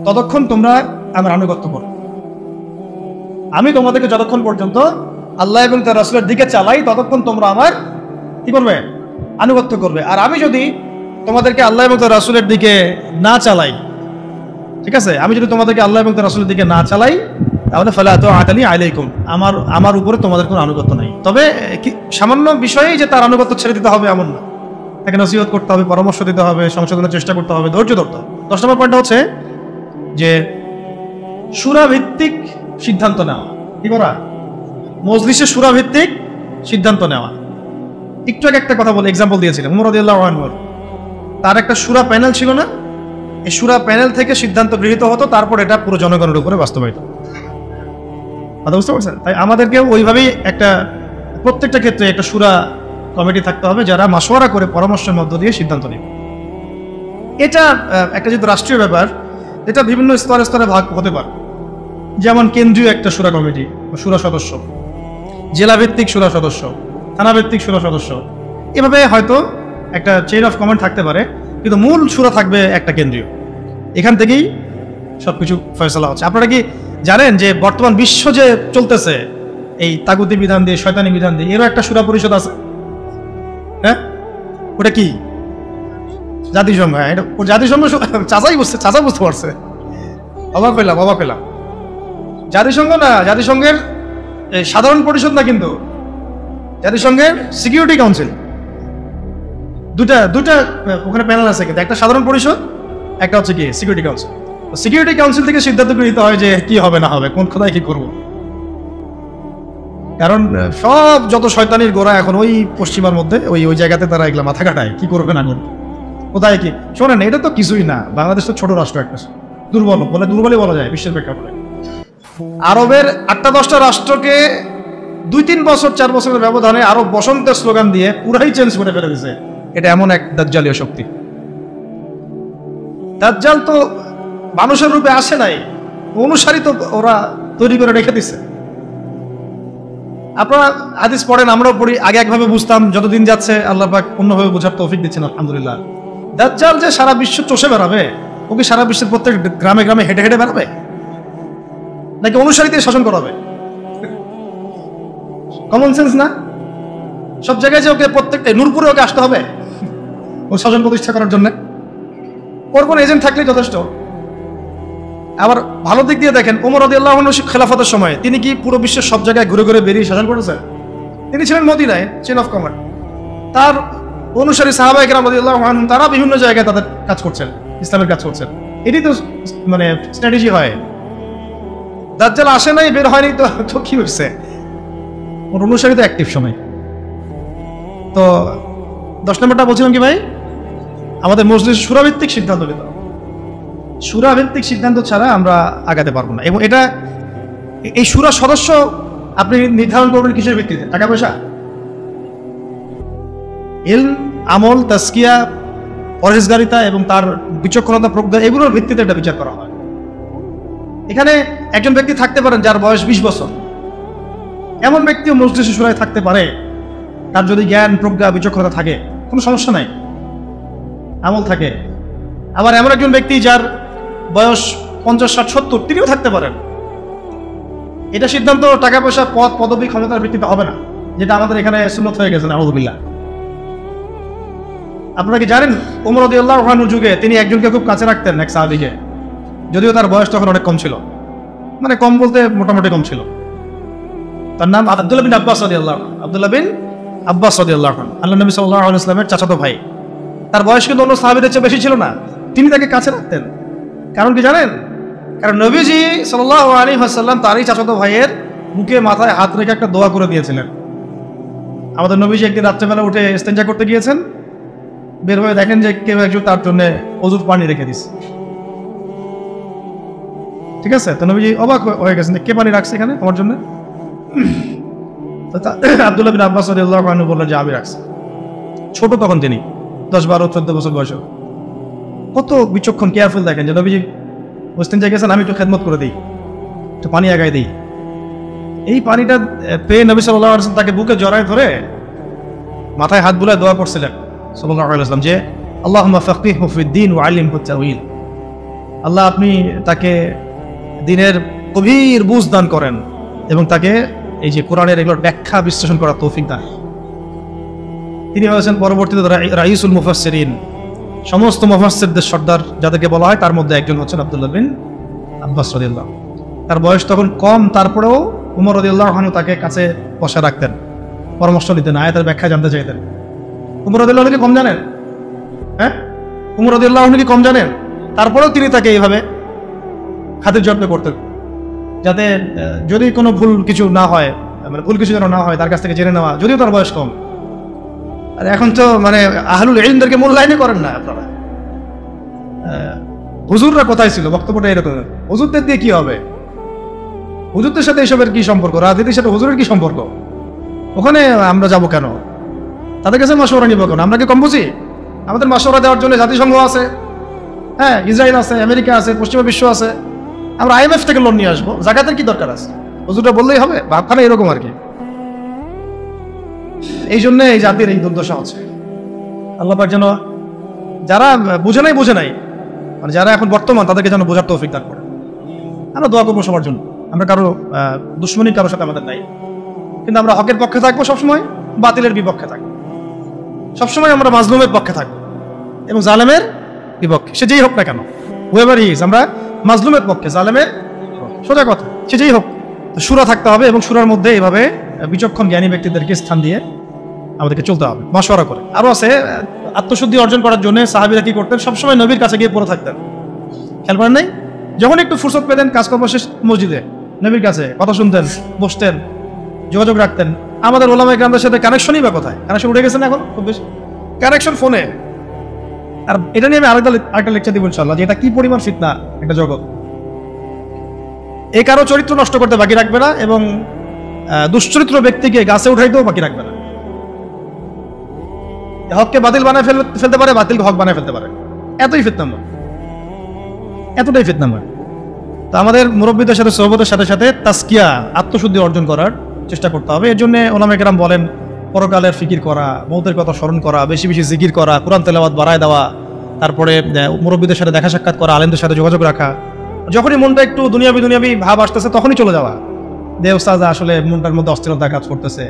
ততক্ষণ তোমরা আমার আনুগত্য করো। আমি তোমাদেরকে যতক্ষণ পর্যন্ত আল্লাহ এবং তার রাসূলের দিকে চালাই ততক্ষণ তোমরা আমার কি করবে? আনুগত্য করবে। আর আমি যদি তোমাদেরকে আল্লাহ এবং তার রাসূলের দিকে না চালাই, ঠিক আছে, আমি যদি তোমাদেরকে আল্লাহ এবং তার রাসূলের দিকে না চালাই তাহলে ফালা তাআতা লি আলাইকুম, আমার উপরে তোমাদের কোনো আনুগত্য নাই। তবে সামান্য বিষয়েই যে তার আনুগত্য ছেড়ে দিতে হবে এমন না, তাকে নসিহত করতে হবে, পরামর্শ দিতে হবে, সংশোধনের চেষ্টা করতে হবে, ধৈর্য ধরতে হবে। 10 নম্বর পয়েন্টটা হচ্ছে যে সূরা ভিত্তিক সিদ্ধান্ত নেওয়া। কি করা? মজলিসে সূরা ভিত্তিক সিদ্ধান্ত নেওয়া। একটু আগে একটা কথা বলে এক্সাম্পল দিয়েছিলাম, উমর রাদিয়াল্লাহু আনহু তার একটা সূরা প্যানেল ছিল না? এই সূরা প্যানেল থেকে সিদ্ধান্ত গৃহীত হতো, তারপর এটা পুরো জনগণের উপরে বাস্তবায়িত। কথা বুঝতে পারছেন? তাই আমাদেরকেও ওইভাবেই প্রত্যেকটা ক্ষেত্রে একটা সূরা কমিটি থাকতে হবে যারা মাশওয়ারা করে পরামর্শের মধ্য দিয়ে সিদ্ধান্ত নেবে। এটা একটা যেহেতু রাষ্ট্রীয় ব্যাপার, এটা বিভিন্ন স্তরে স্তরে ভাগ হতে পারে। যেমন কেন্দ্রীয় একটা সূরা কমিটি, সূরা সদস্য, জেলা ভিত্তিক সূরা সদস্য, থানা ভিত্তিক সূরা সদস্য, এভাবে হয়তো একটা চেইন অফ কমান্ড থাকতে পারে, কিন্তু মূল সূরা থাকবে একটা কেন্দ্রীয়। এখান থেকেই সবকিছু ফয়সালা হচ্ছে। আপনারা কি জানেন যে বর্তমান বিশ্ব যে চলতেছে এই তাগুতি বিধান দিয়ে, শয়তানি বিধান দিয়ে, এরও একটা সূরা পরিষদ আছে? হ্যাঁ, ওটা কি? জাতিসংঘ। হ্যাঁ, এটা জাতিসংঘ চাচা বুঝতে পারছে। অবাক পেলাম। জাতিসংঘ না, জাতিসংঘের সাধারণ পরিষদ না, কিন্তু জাতিসংঘের সিকিউরিটি কাউন্সিল। দুটা ওখানে প্যানেল আছে, কিন্তু একটা সাধারণ পরিষদ, একটা হচ্ছে কি সিকিউরিটি কাউন্সিল। সিকিউরিটি কাউন্সিল থেকে সিদ্ধান্ত গৃহীত হয় যে কি হবে না হবে, কোন খোদায় কি করবো। কারণ সব যত শয়তানির গোড়া এখন ওই পশ্চিমার মধ্যে, ওই জায়গাতে তারা এগুলো মাথা কাটায় কি করবে না করবে, কোথায় কি। শোনেন, এটা তো কিছুই না, বাংলাদেশ তো ছোট রাষ্ট্র একটা, দুর্বলই বলা যায় বিশ্বের প্রেক্ষাপটে। আরবের 8-10টা রাষ্ট্রকে 2-3 বছর 4 বছরের ব্যবধানে আরব বসন্তের স্লোগান দিয়ে পুরাই চেঞ্জ করে ফেলে দিছে। এটা এমন এক দাজ্জালীয় শক্তি। দাজ্জাল তো মানুষের রূপে আসে নাই, অনুসারী তো ওরা তৈরি করে রেখে দিছে। আপনারা হাদিস পড়েন, আমরাও পড়ি, আগে একভাবে বুঝতাম, যতদিন যাচ্ছে আল্লাহ পাক অন্যভাবে বোঝার তৌফিক দিচ্ছেন আলহামদুলিল্লাহ। দাজ্জাল যে সারা বিশ্ব চষে বেড়াবে, ও কি সারা বিশ্বের প্রত্যেক গ্রামে গ্রামে হেঁটে হেঁটে বেড়াবে, নাকি অনুসারী দিয়ে শাসন করাবে? কমন সেন্স না? সব জায়গায় যে ওকে প্রত্যেকটা নূরপুরে ওকে আসতে হবে ও শাসন প্রতিষ্ঠা করার জন্য? ওর কোন এজেন্ট থাকলেই যথেষ্ট। আবার ভালো দিক দিয়ে দেখেন, ওমর রাদিয়াল্লাহু আনহু খেলাফতের সময় তিনি কি পুরো বিশ্বের সব জায়গায় ঘুরে ঘুরে বেরিয়ে শাসন করেছেন? তিনি ছিলেন মদিনায়, চেইন অফ কমান্ড। তার অনুসারী সাহাবায়ে কেরাম রাদিয়াল্লাহু আনহুম তারা বিভিন্ন জায়গায় তাদের কাজ করছেন, ইসলামের কাজ করছেন। এটাই তো মানে স্ট্র্যাটেজি হয়। দাজ্জাল আসে নাই, বের হয়নি, তো কি হচ্ছে? ওর অনুসারী তো অ্যাক্টিভ সময়। তো 10 নম্বরটা বলছিলাম কি ভাই, আমাদের মজলিস সূরাভিত্তিক সিদ্ধান্ত নিতে হবে। সূরাভিত্তিক সিদ্ধান্ত ছাড়া আমরা আগাতে পারবো না। এবং এটা এই সূরা সদস্য আপনি নির্ধারণ করবেন কিসের ভিত্তিতে? টাকা পয়সা, ইলম, আমল, তাজকিয়া, পরহেজগারিতা এবং তার বিচক্ষণতা, প্রজ্ঞা, এগুলোর ভিত্তিতে এটা বিচার করা হয়। এখানে একজন ব্যক্তি থাকতে পারেন যার বয়স 20 বছর, এমন ব্যক্তিও মজলিসে সূরায় থাকতে পারে, তার যদি জ্ঞান, প্রজ্ঞা, বিচক্ষণতা থাকে, কোনো সমস্যা নাই, আমল থাকে। আবার এমন একজন ব্যক্তি যার বয়স 50, 60, 70, তিনিও থাকতে পারেন। এটা সিদ্ধান্ত টাকা পয়সা, পদ, পদবী, ক্ষমতার ভিত্তিতে হবে না, যেটা আমাদের এখানে সুন্নত হয়ে গেছে, নাউযুবিল্লাহ। আপনারা কি জানেন, ওমর রাদিয়াল্লাহু আনহুর যুগে তিনি একজনকে খুব কাছে রাখতেন, এক সাহাবীকে, যদিও তার বয়স তখন অনেক কম ছিল, মানে কম বলতে মোটামুটি কম ছিল। তার নাম আব্দুল্লাহ বিন আব্বাস রাদিয়াল্লাহু আনহু। আব্দুল্লাহ বিন আব্বাস রাদিয়াল্লাহু আনহু আল্লাহ নবী সাল্লাল্লাহু আলাইহি ওয়াসাল্লামের চাচাতো ভাই। তার বয়স কিন্তু অন্য সাহাবীদের চেয়ে বেশি ছিল না, তিনি তাকে কাছে রাখতেন। কারণ কি জানেন? কারণ নবীজি সাল্লাল্লাহু আলাইহি ওয়াসাল্লাম তারই চাচাতো ভাইয়ের বুকে মাথায় হাত রেখে একটা দোয়া করে দিয়েছিলেন। আমাদের নবীজি একদিন রাত্রেবেলা উঠে ইস্তেঞ্জা করতে গিয়েছেন, বের হয়ে দেখেন যে কেউ একজন তার জন্য অজুর পানি রেখে দিচ্ছে। ঠিক আছে, তো নবীজি অবাক হয়ে গেছেন, কে পানি রাখছে এখানে আমার জন্য? আব্দুল্লাহ বিন আব্বাস রাদিয়াল্লাহু আনহু বললেন যে আমি রাখছি। ছোট তখন তিনি, 10, 12, 14 বছর বয়স। কত বিচক্ষণ, কেয়ারফুল দেখেন যে নবীজি ইস্তেঞ্জা গেছেন, আমি একটু খেদমত করে দিই, একটু পানি আগায় দিই। এই পানিটা পেয়ে নবী সাল্লাল্লাহু আলাইহি ওয়াসাল্লাম তাকে বুকে জড়ায় ধরে মাথায় হাত বুলায় দোয়া করছিলেন সাল্লাল্লাহু আলাইহি ওয়াসাল্লাম যে আল্লাহুম্মা ফাক্কিহহু ফিদ-দীন ওয়া আল্লিমহু তা'ওয়ীল। আল্লাহ আপনি তাকে দ্বীনের গভীর বুঝ দান করেন এবং তাকে এই যে কোরআনের এগুলোর ব্যাখ্যা বিশ্লেষণ করার তৌফিক দান। তিনি হয়েছেন পরবর্তীতে রাইসুল মুফাসসিরিন, সমস্ত মুফাসসিরদের সর্দার যাদেরকে বলা হয়, তার মধ্যে একজন হচ্ছেন আব্দুল্লাহ বিন আব্বাস রাদিয়াল্লাহু। তার বয়স তখন কম, তারপরেও উমর রাদিয়াল্লাহু আনহু তাকে কাছে বসে রাখতেন, পরামর্শ দিতেন, আয়াতের ব্যাখ্যা জানতে চাইতেন। উমর রাদিয়াল্লাহু আনহু কি কম জানেন? হ্যাঁ, উমর রাদিয়াল্লাহু আনহু কি কম জানেন? তারপরেও তিনি তাকে এইভাবে খাতির যত্ন করতেন, যাতে যদি কোনো ভুল কিছু না হয়, মানে ভুল কিছু যেন না হয়, তার কাছ থেকে জেনে নেওয়া, যদিও তার বয়স কম। আর এখন তো মানে আহলুল ইলমদেরকে মূল্যায়নই করেন না আপনারা। হুজুররা কোথায় ছিল? বক্তব্যটা এরকম, হুজুরদের দিয়ে কি হবে? হুজুরদের সাথে এসবের কি সম্পর্ক? রাজনীতির সাথে হুজুরের কি সম্পর্ক? ওখানে আমরা যাব কেন? তাদের কাছে মাশওয়ারা নিব কেন? আমরা কি কম বুঝি? আমাদের মাশওয়ারা দেওয়ার জন্য জাতিসংঘ আছে, হ্যাঁ, ইসরায়েল আছে, আমেরিকা আছে, পশ্চিমা বিশ্ব আছে। আমরা IMF থেকে লোন নিয়ে আসবো, জাকাতের কি দরকার আছে? হুজুরটা বললেই হবে? ভাবখানা এরকম আর কি। এই জন্য এই জাতির এই দুর্দশা হচ্ছে। আল্লাহ পাক যেন যারা বুঝে নাই, মানে যারা এখন বর্তমান, তাদেরকে যেন বোঝার তৌফিক দান করে। আমরা দোয়া করবো সবার জন্য। আমরা কারো দুশ্মনী কারোর সাথে আমাদের নাই, কিন্তু আমরা হকের পক্ষে থাকবো সবসময়, বাতিলের বিপক্ষে থাকবো সবসময়। আমরা মাজলুমের পক্ষে থাকবো এবং জালেমের বিপক্ষে, সে যেই হোক না কেন, হুয়েভার হি ইজ, আমরা মাজলুমের পক্ষে, জালেমের, সোজা কথা, সে যেই হোক। সূরা থাকতে হবে এবং সূরার মধ্যে এইভাবে বিচক্ষণ জ্ঞানী ব্যক্তিদেরকে স্থান দিয়ে আমাদেরকে চলতে হবে, মাশওয়ারা করে। আরো আছে, আত্মশুদ্ধি অর্জন করার জন্য সাহাবীরা কি করতেন? সবসময় নবীর কাছে গিয়ে পড়ে থাকতেন। খেয়াল করেন নাই? যখন একটু ফুরসত পেতেন, কাজকর্ম শেষ, মসজিদে নবীর কাছে কথা শুনতেন, বসতেন, যোগাযোগ রাখতেন। আমাদের ওলামায়ে কেরামদের সাথে কানেকশনই বা কোথায়? কানেকশন উঠে গেছে না এখন খুব বেশি, কানেকশন ফোনে। আর এটা নিয়ে আমি আরেকটা লেকচার দিব ইনশাআল্লাহ, যে এটা কি পরিমাণ ফিতনা একটা জগৎ। এই কারো চরিত্র নষ্ট করতে বাকি রাখবে না এবং দুশ্চরিত্র ব্যক্তিকে গাছে উঠাইতেও বাকি রাখবে না। হককে বাতিল বানায় ফেলতে পারে, বাতিলকে হক বানায় ফেলতে পারে। এতই ফিতনাময়, এতটাই ফিতনাময়। তো আমাদের মুরব্বীদের সাথে সোহবতের সাথে সাথে তাজকিয়া, আত্মশুদ্ধি অর্জন করার চেষ্টা করতে হবে। এর জন্য ওলামায়ে কেরাম বলেন পরকালের ফিকির করা, মৌতের কথা স্মরণ করা, বেশি বেশি জিকির করা, কোরআন তেলাওয়াত বাড়ায় দেওয়া, তারপরে মুরব্বীদের সাথে দেখা সাক্ষাৎ করা, আলেমদের সাথে যোগাযোগ রাখা। যখনই মনটা একটু দুনিয়াবি ভাব আসতেছে তখনই চলে যাওয়া, উস্তাদ আসলে মনটার মধ্যে অস্থিরতা কাজ করতেছে,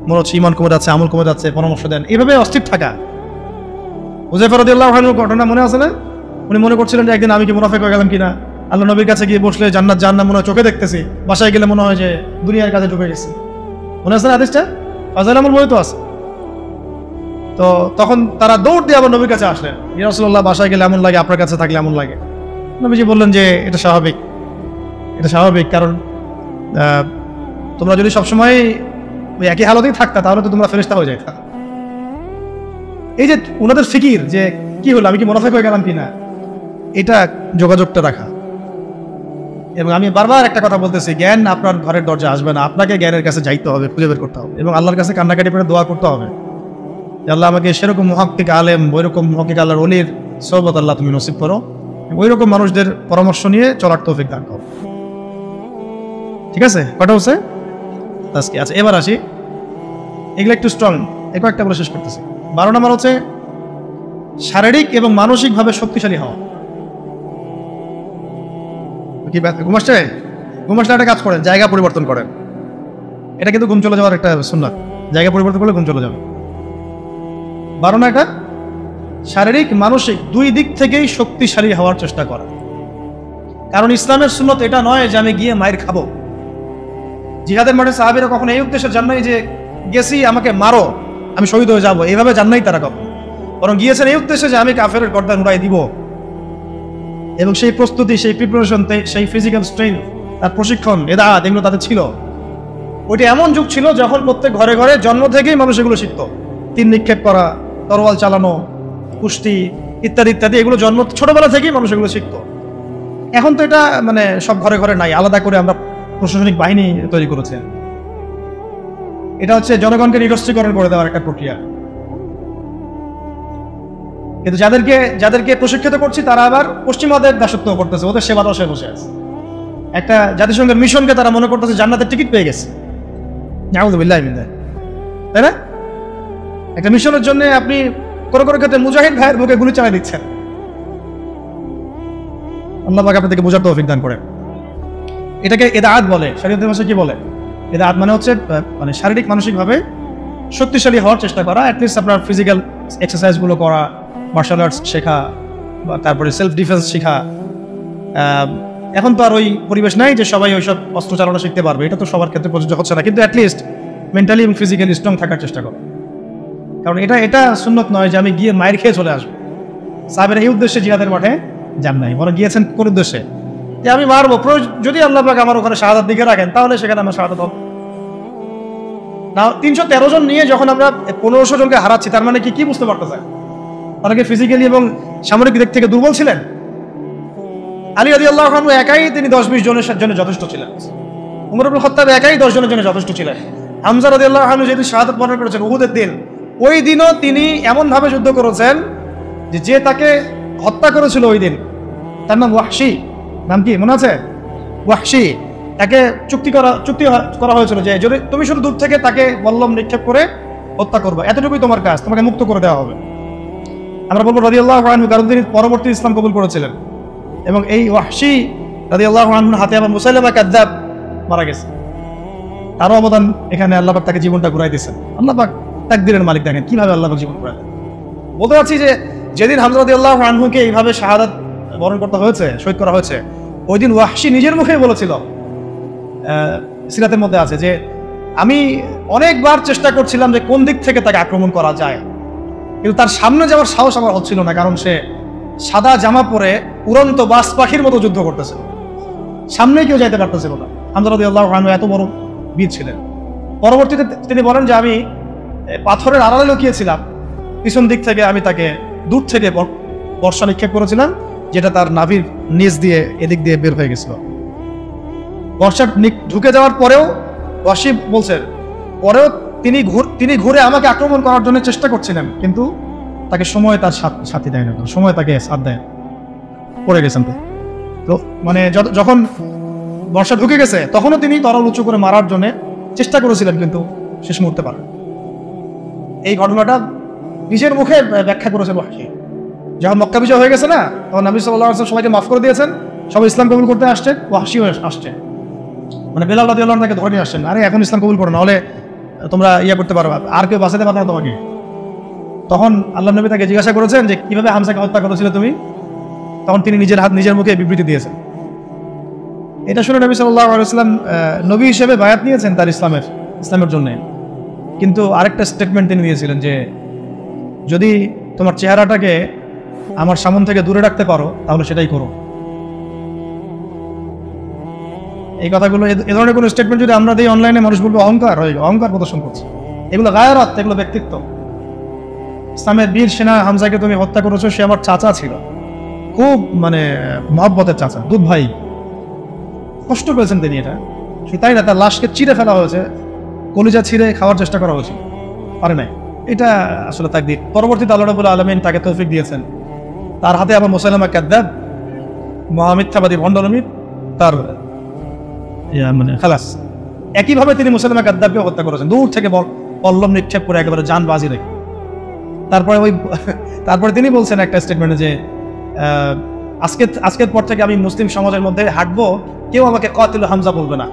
মনে হচ্ছে ইমান কমে যাচ্ছে, আমল কমে যাচ্ছে, পরামর্শ দেন, এইভাবে অস্থির থাকা। হুযায়ফা রাদিয়াল্লাহু আনহুর ঘটনা মনে আছে না? উনি মনে করছিলেন যে একদিন আমি কি মুনাফিক হয়ে গেলাম কিনা, আল্লাহ নবীর কাছে গিয়ে বসলে জান্নাত জাহান্নাম মনে হয় চোখে দেখতেছি, বাসায় গেলে মনে হয় যে দুনিয়ার কাছে ঢুকে গেছি। মনে আছে না হাদিসটা? ফাজাইল আমল বই তো আছে। তো তখন তারা দৌড় দিয়ে আবার নবীর কাছে আসলেন, ইয়া রাসূলুল্লাহ বাসায় গেলে এমন লাগে, আপনার কাছে থাকলে এমন লাগে। নবীজি বললেন যে এটা স্বাভাবিক, কারণ তোমরা যদি সবসময় ওই একই হালতেই থাকতা তাহলে তো তোমরা ফেরেশতা হয়ে যাইতা। এই যে ওনাদের ফিকির যে কি হলো, আমি কি মুনাফিক হয়ে গেলাম কিনা, এটা যোগাযোগটা রাখা। এবং আমি বারবার একটা কথা বলতেছি, জ্ঞান আপনার ঘরের দরজা আসবে না, আপনাকে জ্ঞানের কাছে যাইতে হবে, খুঁজে বের করতে হবে এবং আল্লাহর কাছে কান্নাকাটি করে দোয়া করতে হবে যে আল্লাহ আমাকে সেরকম মুহাক্কিক আলেম, ওইরকম মুহাক্কিক আল্লাহর ওলির সোহবত আল্লাহ তুমি নসিব করো, ওই রকম মানুষদের পরামর্শ নিয়ে চলার তৌফিক দান করো। ঠিক আছে, কটা হচ্ছে আজকে? আচ্ছা, এবার আসি, এগুলো একটু স্ট্রং, একটা বলে শেষ করতেছি। 12 নম্বর হচ্ছে শারীরিক এবং মানসিকভাবে শক্তিশালী হওয়া। কি ঘুমাসছে একটা কাজ করেন, জায়গা পরিবর্তন করেন। এটা কিন্তু ঘুম চলে যাওয়ার একটা সুন্নাত, জায়গা পরিবর্তন করলে ঘুম চলে যাবে। 12 না, এটা শারীরিক মানসিক দুই দিক থেকেই শক্তিশালী হওয়ার চেষ্টা করা। কারণ ইসলামের সুন্নত এটা নয় যে আমি গিয়ে মায়ের খাবো। জিহাদের মাঠে সাহাবীরা কখনো এই উদ্দেশ্যে যান নাই যে গেছি আমাকে মারো আমি শহীদ হয়ে যাবো, এইভাবে যান নাই তারা কখনো, বরং গিয়েছেন এই উদ্দেশ্যে যে আমি কাফেরের গর্দান উড়াই দিব। এবং সেই প্রস্তুতি, সেই প্রিপারেশন, সেই ফিজিক্যাল স্ট্রেংথ, তার প্রশিক্ষণ, এদাত, এগুলো তাদের ছিল। ওইটা এমন যুগ ছিল যখন প্রত্যেক ঘরে ঘরে জন্ম থেকেই মানুষ এগুলো শিখত। তীর নিক্ষেপ করা, তরোয়াল চালানো, কুস্তি ইত্যাদি ইত্যাদি, এগুলো জন্ম ছোটবেলা থেকেই মানুষ এগুলো শিখত। এখন তো এটা মানে সব ঘরে ঘরে নাই, আলাদা করে আমরা প্রশাসনিক বাহিনী তৈরি করেছে। এটা হচ্ছে জনগণকে নিরস্ত্রীকরণ করে দেওয়ার একটা প্রক্রিয়া। কিন্তু যাদেরকে প্রশিক্ষিত করছি তারা আবার পশ্চিমাদের দাসত্ব করতেছে, ওদের সেবা দশায় বসে আছে। একটা জাতিসংঘের মিশনকে তারা মনে করতেছে জান্নাতের টিকিট পেয়ে গেছে, নাউযুবিল্লাহি মিন যালিক, তাই না? একটা মিশনের জন্য আপনি কোনো ক্ষেত্রে মুজাহিদ ভাইয়ের বুকে গুলি চালিয়ে দিচ্ছেন। আল্লাহ পাক আপনাদেরকে বোঝার তৌফিক দান করেন। এটাকে ইদাআত বলে, শরীয়তের ভাষায় কি বলে? ইদাআত মানে হচ্ছে মানে শারীরিক মানসিকভাবে শক্তিশালী হওয়ার চেষ্টা করা, অ্যাটলিস্ট আপনার ফিজিক্যাল এক্সারসাইজগুলো করা, মার্শাল আর্টস শেখা, বা তারপরে সেলফ ডিফেন্স শেখা। এখন তো আর ওই পরিবেশ নাই যে সবাই ওইসব অস্ত্র চালানো শিখতে পারবে, এটা তো সবার ক্ষেত্রে প্রযোজ্য হচ্ছে না, কিন্তু অ্যাটলিস্ট মেন্টালি এবং ফিজিক্যালি স্ট্রং থাকার চেষ্টা করো। কারণ এটা সুন্নত নয় যে আমি গিয়ে মায়ের খেয়ে চলে আসবো। সাহাবেরা এই উদ্দেশ্যে জিহাদের মাঠে যান নাই, বরং গিয়েছেন কোন উদ্দেশ্যে? যে আমি মারবো, যদি আল্লাহ পাক আমার ওখানে শাহাদাত দিকে রাখেন তাহলে সেখানে আমার শাহাদাত হবে না। 313 জন নিয়ে যখন আমরা 1500 জনকে হারাচ্ছি, তার মানে কি বুঝতে পারতেছে? তারা কি ফিজিক্যালি এবং সামরিক দিক থেকে দুর্বল ছিলেন? আলী রাদিয়াল্লাহু আনহু একাই তিনি 10-20 জনের জন্য যথেষ্ট ছিলেন। উমর ইবনে খাত্তাব একাই 10 জনের জন্য যথেষ্ট ছিলেন। হামজা রাদিয়াল্লাহু আনহু যেদিন শাহাদাত বরণ করেছেন উহুদের দিন, ওই দিনও তিনি এমনভাবে যুদ্ধ করেছেন যে তাকে হত্যা করেছিল ওই দিন, তার নাম ওয়াহশী। নাম কি মনে আছে? ওয়াহশী। তাকে চুক্তি করা হয়েছিল যে যদি তুমি শুধু দূর থেকে তাকে বল্লম নিক্ষেপ করে হত্যা করবে, এতটুকুই তোমার কাজ, তোমাকে মুক্ত করে দেওয়া হবে। আমরা বলবো রাদিয়াল্লাহু আনহু, কারণ তিনি পরবর্তী ইসলাম কবুল করেছিলেন। এবং এই ওয়াহশী রাদিয়াল্লাহু আনহুর হাতে আবার মুসাইলামা কাযযাব মারা গেছে। তারও অবদান এখানে, আল্লাহ পাক তাকে জীবনটা ঘুরাই দিয়েছেন। আল্লাহ পাক তাকদীরের মালিক, দেখেন কিভাবে আল্লাহ পাক জীবন ঘুরাই দেন। বলতে চাচ্ছি যে যেদিন হামজা রাদিয়াল্লাহু আনহুকে এইভাবে শাহাদাত বরণ করতে হয়েছে, শহীদ করা হয়েছে, ওই দিন ওয়াহশী নিজের মুখেই বলেছিল, সিরাতের মধ্যে আছে যে আমি অনেকবার চেষ্টা করছিলাম যে কোন দিক থেকে তাকে আক্রমণ করা যায়, কিন্তু তার সামনে যাওয়ার সাহস আমার হচ্ছিল না, কারণ সে সাদা জামা পরে উড়ন্ত বাস পাখির মতো যুদ্ধ করতেছে, সামনে কেউ যাইতে পারতেছিল না। হামজা রাদিয়াল্লাহু আনহু এত বড় বীর ছিলেন। পরবর্তীতে তিনি বলেন যে আমি পাথরের আড়ালে লুকিয়েছিলাম, পিছন দিক থেকে আমি তাকে দূর থেকে বর্ষা নিক্ষেপ করেছিলাম, যেটা তার নাভির নিচ দিয়ে এদিক দিয়ে বের হয়ে গেছিল। বর্ষা ঢুকে যাওয়ার পরেও ওয়াহশী বলছেন, পরেও তিনি ঘুরে আমাকে আক্রমণ করার জন্য চেষ্টা করছিলেন, কিন্তু তাকে সময় তার সাথী দেয় না, সময় তাকে সাথ দেয়, পড়ে গেছেন। তো মানে যখন বর্ষা ঢুকে গেছে তখনও তিনি তরল উঁচু করে মারার জন্য চেষ্টা করেছিলেন কিন্তু শেষ মুহূর্তে পারেন। এই ঘটনাটা নিজের মুখে ব্যাখ্যা করেছেন ওয়াহশী। যখন মক্কা বিজয় হয়ে গেছে না, তখন নবী সাল্লাল্লাহু আলাইহি ওয়াসাল্লাম সবাইকে মাফ করে দিয়েছেন, সবাই ইসলাম কবুল করতে আসছে, ওয়াহশীও আসছে, মানে বেলাল রাদিয়াল্লাহু আনহু তাকে ধরে নিয়ে আসছেন, আরে এখন ইসলাম কবুল করো, নাহলে তোমরা করতে পারো, আর কেউ বাঁচাতে পারবে না তোমাকে। তখন আল্লাহ নবী তাকে জিজ্ঞাসা করেছেন যে কিভাবে হামজাকে হত্যা করেছিলে তুমি, তখন তিনি নিজের মুখে বিবৃতি দিয়েছেন। এটা শুনে নবী সাল্লাল্লাহু আলাইহি ওয়াসাল্লাম নবী হিসেবে বায়াত নিয়েছেন তার ইসলামের জন্য, কিন্তু আরেকটা স্টেটমেন্ট তিনি দিয়েছিলেন যে যদি তোমার চেহারাটাকে আমার সামনে থেকে দূরে রাখতে পারো তাহলে সেটাই করো। এই কথাগুলো, এ ধরনের কোনো স্টেটমেন্ট যদি আমরা দিই অনলাইনে, মানুষ বলবে অহংকার প্রদর্শন করছে। এগুলো গায়রাত, এগুলো ব্যক্তিত্ব। ইসলামের বীর সেনা হামজাকে তুমি হত্যা করেছো, সে আমার চাচা ছিল, খুব মানে মহব্বতের চাচা, দুধ ভাই। কষ্ট করেছেন তিনি, এটা শুধু তাই না, তার লাশকে চিড়ে ফেলা হয়েছে, কলিজা ছিঁড়ে খাওয়ার চেষ্টা করা হয়েছিল, পারে নাই। এটা আসলে তাকদীর। পরবর্তীতে আল্লাহ রাব্বুল আলামিন তাকে তৌফিক দিয়েছেন, তার হাতে আবার মুসাইলামা কাযযাব, মহামিথ্যাবাদী ভণ্ডনবী, তার মানে খালাস। একইভাবে তিনি মুসাইলামা কাযযাবকে হত্যা করেছেন, দূর থেকে পল্লম নিক্ষেপ করে একেবারে জান বাজি রেখে। তারপরে তিনি বলছেন একটা স্টেটমেন্টে যে আজকের পর থেকে আমি মুসলিম সমাজের মধ্যে হাঁটবো, কেউ আমাকে কাতিল হামজা বলবে না।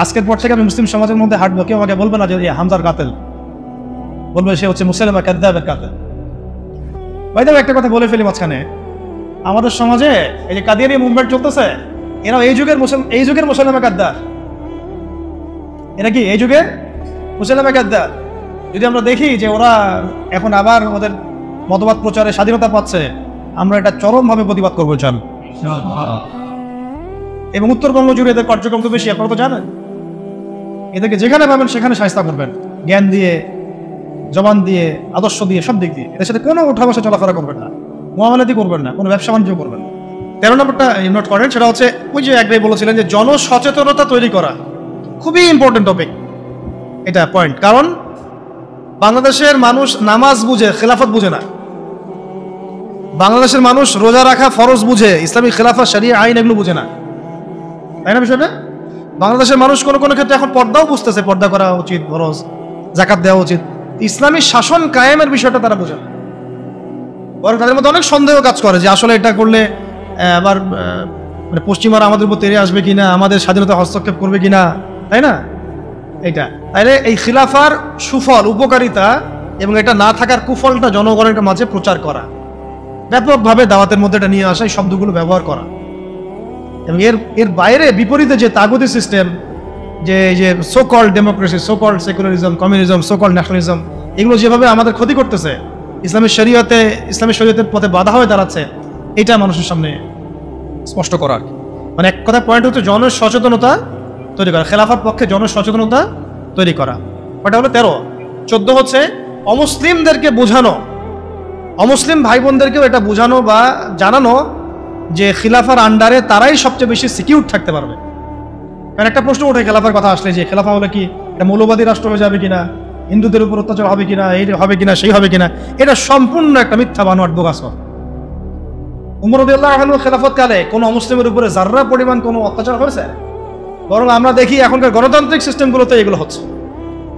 আজকের পর থেকে আমি মুসলিম সমাজের মধ্যে হাঁটবো, কেউ আমাকে বলবে না যে হামজার কাতিল, বলবে সে হচ্ছে মুসাইলামা কাযযাবের কাতিল। ভাইদের একটা কথা বলে ফেলি মাঝখানে, আমাদের সমাজে এই যে কাদিয়ানী মুভমেন্ট চলতেছে, এরা এই যুগের মুসাইলামা কাযযাব। এরা কি এই যুগের মুসাইলামা কাযযাব? যদি আমরা দেখি যে ওরা এখন আবার ওদের মতবাদ প্রচারে স্বাধীনতা পাচ্ছে, আমরা এটা চরমভাবে প্রতিবাদ করবো চান। এবং উত্তরবঙ্গ জুড়ে এদের কার্যক্রম তো বেশি, আপনারা তো জানেন। এদেরকে যেখানে পাবেন সেখানে শায়েস্তা করবেন, জ্ঞান দিয়ে, জবান দিয়ে, আদর্শ দিয়ে, সব দিক দিয়ে। এদের সাথে কোনো উঠা বসা চলাফেরা করবেন না, মুআমালাতি করবেন না, কোনো ব্যবসা বাণিজ্য করবেন না। 13 নম্বরটা নোট করেন, সেটা হচ্ছে ওই যে একবার বলেছিলেন যে জনসচেতনতা তৈরি করা, খুবই ইম্পর্টেন্ট টপিক এটা পয়েন্ট। কারণ বাংলাদেশের মানুষ নামাজ বুঝে, খেলাফত বুঝে না। বাংলাদেশের মানুষ রোজা রাখা ফরজ বুঝে, ইসলামী খেলাফত, শরিয়া, আইন এগুলো বুঝে না, তাই না বিষয়টা? বাংলাদেশের মানুষ কোনো ক্ষেত্রে এখন পর্দাও বুঝতেছে, পর্দা করা উচিত, ফরজ, যাকাত দেওয়া উচিত, ইসলামী শাসন কায়েমের বিষয়টা তারা বোঝে না। বরং তাদের মধ্যে অনেক সন্দেহ কাজ করে যে আসলে এটা করলে আবার মানে পশ্চিমারা আমাদের উপর তেড়ে আসবে কিনা, আমাদের স্বাধীনতা হস্তক্ষেপ করবে কিনা, তাই না? এইটা তাইলে এই খিলাফার সুফল, উপকারিতা এবং এটা না থাকার কুফলটা জনগণের মাঝে প্রচার করা, ব্যাপকভাবে দাওয়াতের মধ্যে এটা নিয়ে আসা, এই শব্দগুলো ব্যবহার করা। এবং এর বাইরে বিপরীতে যে তাগুতি সিস্টেম, যে so called democracy, so called secularism, communism, so called nationalism, এগুলো যেভাবে আমাদের ক্ষতি করতেছে, ইসলামী শরীয়তের পথে বাধা হয়ে দাঁড়াচ্ছে, এটা মানুষের সামনে স্পষ্ট করার। মানে এক কথা পয়েন্ট হচ্ছে জনসচেতনতা তৈরি করা, খেলাফার পক্ষে জনসচেতনতা তৈরি করা। ওটা হলো 13। 14 হচ্ছে অমুসলিমদেরকে বোঝানো, অমুসলিম ভাই বোনদেরকেও এটা বোঝানো বা জানানো যে খিলাফার আন্ডারে তারাই সবচেয়ে বেশি সিকিউর থাকতে পারবে। কারণ একটা প্রশ্ন ওঠে খেলাফার কথা আসলে, যে খেলাফা হলে কি এটা মৌলবাদী রাষ্ট্র হয়ে যাবে কিনা, হিন্দুদের উপর অত্যাচার হবে কিনা, এই হবে কিনা, সেই হবে কিনা। এটা সম্পূর্ণ একটা মিথ্যা বানোয়াট বোগাস। উমর রাদিয়াল্লাহু আনহু খেলাফত কালে কোনো অমুসলিমের উপরে যাররা পরিমাণ কোনো অত্যাচার হয়েছে? বরং আমরা দেখি এখনকার গণতান্ত্রিক সিস্টেমগুলোতে এগুলো হচ্ছে,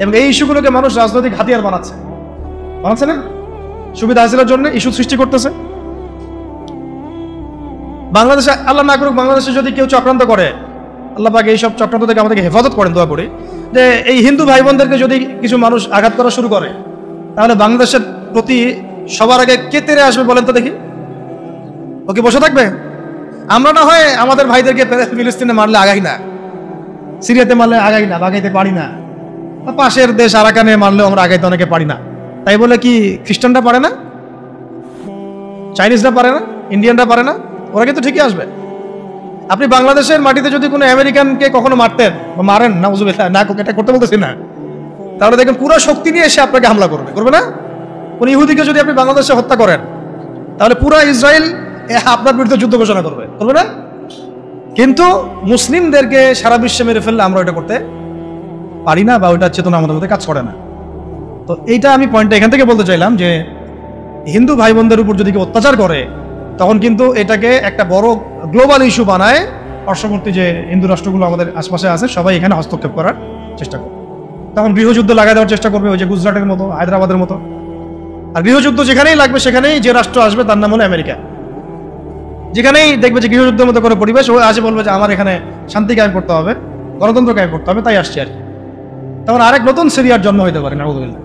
এবং এই ইস্যুগুলোকে মানুষ রাজনৈতিক হাতিয়ার বানাচ্ছে না, সুবিধা হাসিলের জন্য ইস্যু সৃষ্টি করতেছে। বাংলাদেশে আল্লাহ না করুক, বাংলাদেশে যদি কেউ চক্রান্ত করে, আল্লাহ পাক এইসব চক্রান্ত থেকে আমাদেরকে হেফাজত করেন, দোয়া করি, যে এই হিন্দু ভাই বোনদেরকে যদি কিছু মানুষ আঘাত করা শুরু করে, তাহলে বাংলাদেশের প্রতি সবার আগে কে তেড়ে আসবে বলেন তো দেখি? ও কি বসে থাকবে? আমরা না হয় আমাদের ভাইদেরকে ফিলিস্তিনে মারলে আগাই না, সিরিয়াতে মারলে আগাই না, আগাইতে পারি না, পাশের দেশ আরাকানে মারলেও আমরা আগাইতে অনেকে পারি না। তাই বলে কি খ্রিস্টানরা পারে না, চাইনিজরা পারে না, ইন্ডিয়ানরা পারে না? ওরা কিন্তু ঠিকই আসবে। আপনি বাংলাদেশের মাটিতে যদি কোনো আমেরিকানকে কখনো মারতেন বা মারেন, না এটা করতে বলতেছি না, তাহলে দেখেন পুরো শক্তি নিয়ে এসে আপনাকে হামলা করবে না? কোন ইহুদিকে যদি আপনি বাংলাদেশে হত্যা করেন, তাহলে পুরো ইসরায়েল আপনার বিরুদ্ধে যুদ্ধ ঘোষণা করবে না? কিন্তু মুসলিমদেরকে সারা বিশ্বে মেরে ফেললে আমরা ওটা করতে পারি না, বা ওইটার চেতনা আমাদের মধ্যে কাজ করে না। তো এইটা আমি পয়েন্টটা এখান থেকে বলতে চাইলাম যে হিন্দু ভাই বোনদের উপর যদি কেউ অত্যাচার করে, তখন কিন্তু এটাকে একটা বড় গ্লোবাল ইস্যু বানায় পার্শ্ববর্তী যে হিন্দু রাষ্ট্রগুলো আমাদের আশপাশে আছে সবাই এখানে হস্তক্ষেপ করার চেষ্টা করবে। তখন গৃহযুদ্ধ লাগাই দেওয়ার চেষ্টা করবে, ওই যে গুজরাটের মতো, হায়দ্রাবাদের মতো। আর গৃহযুদ্ধ যেখানেই লাগবে সেখানেই যে রাষ্ট্র আসবে তার নাম হলো আমেরিকা। যেখানেই দেখবে যে গৃহযুদ্ধের মতো করে পরিবেশ, ও আসে বলবে যে আমার এখানে শান্তি কায়েম করতে হবে, গণতন্ত্র কায়েম করতে হবে, তাই আসছে আর কি। তখন আরেক নতুন সিরিয়ার জন্ম হইতে পারে, নাউযুবিল্লাহ।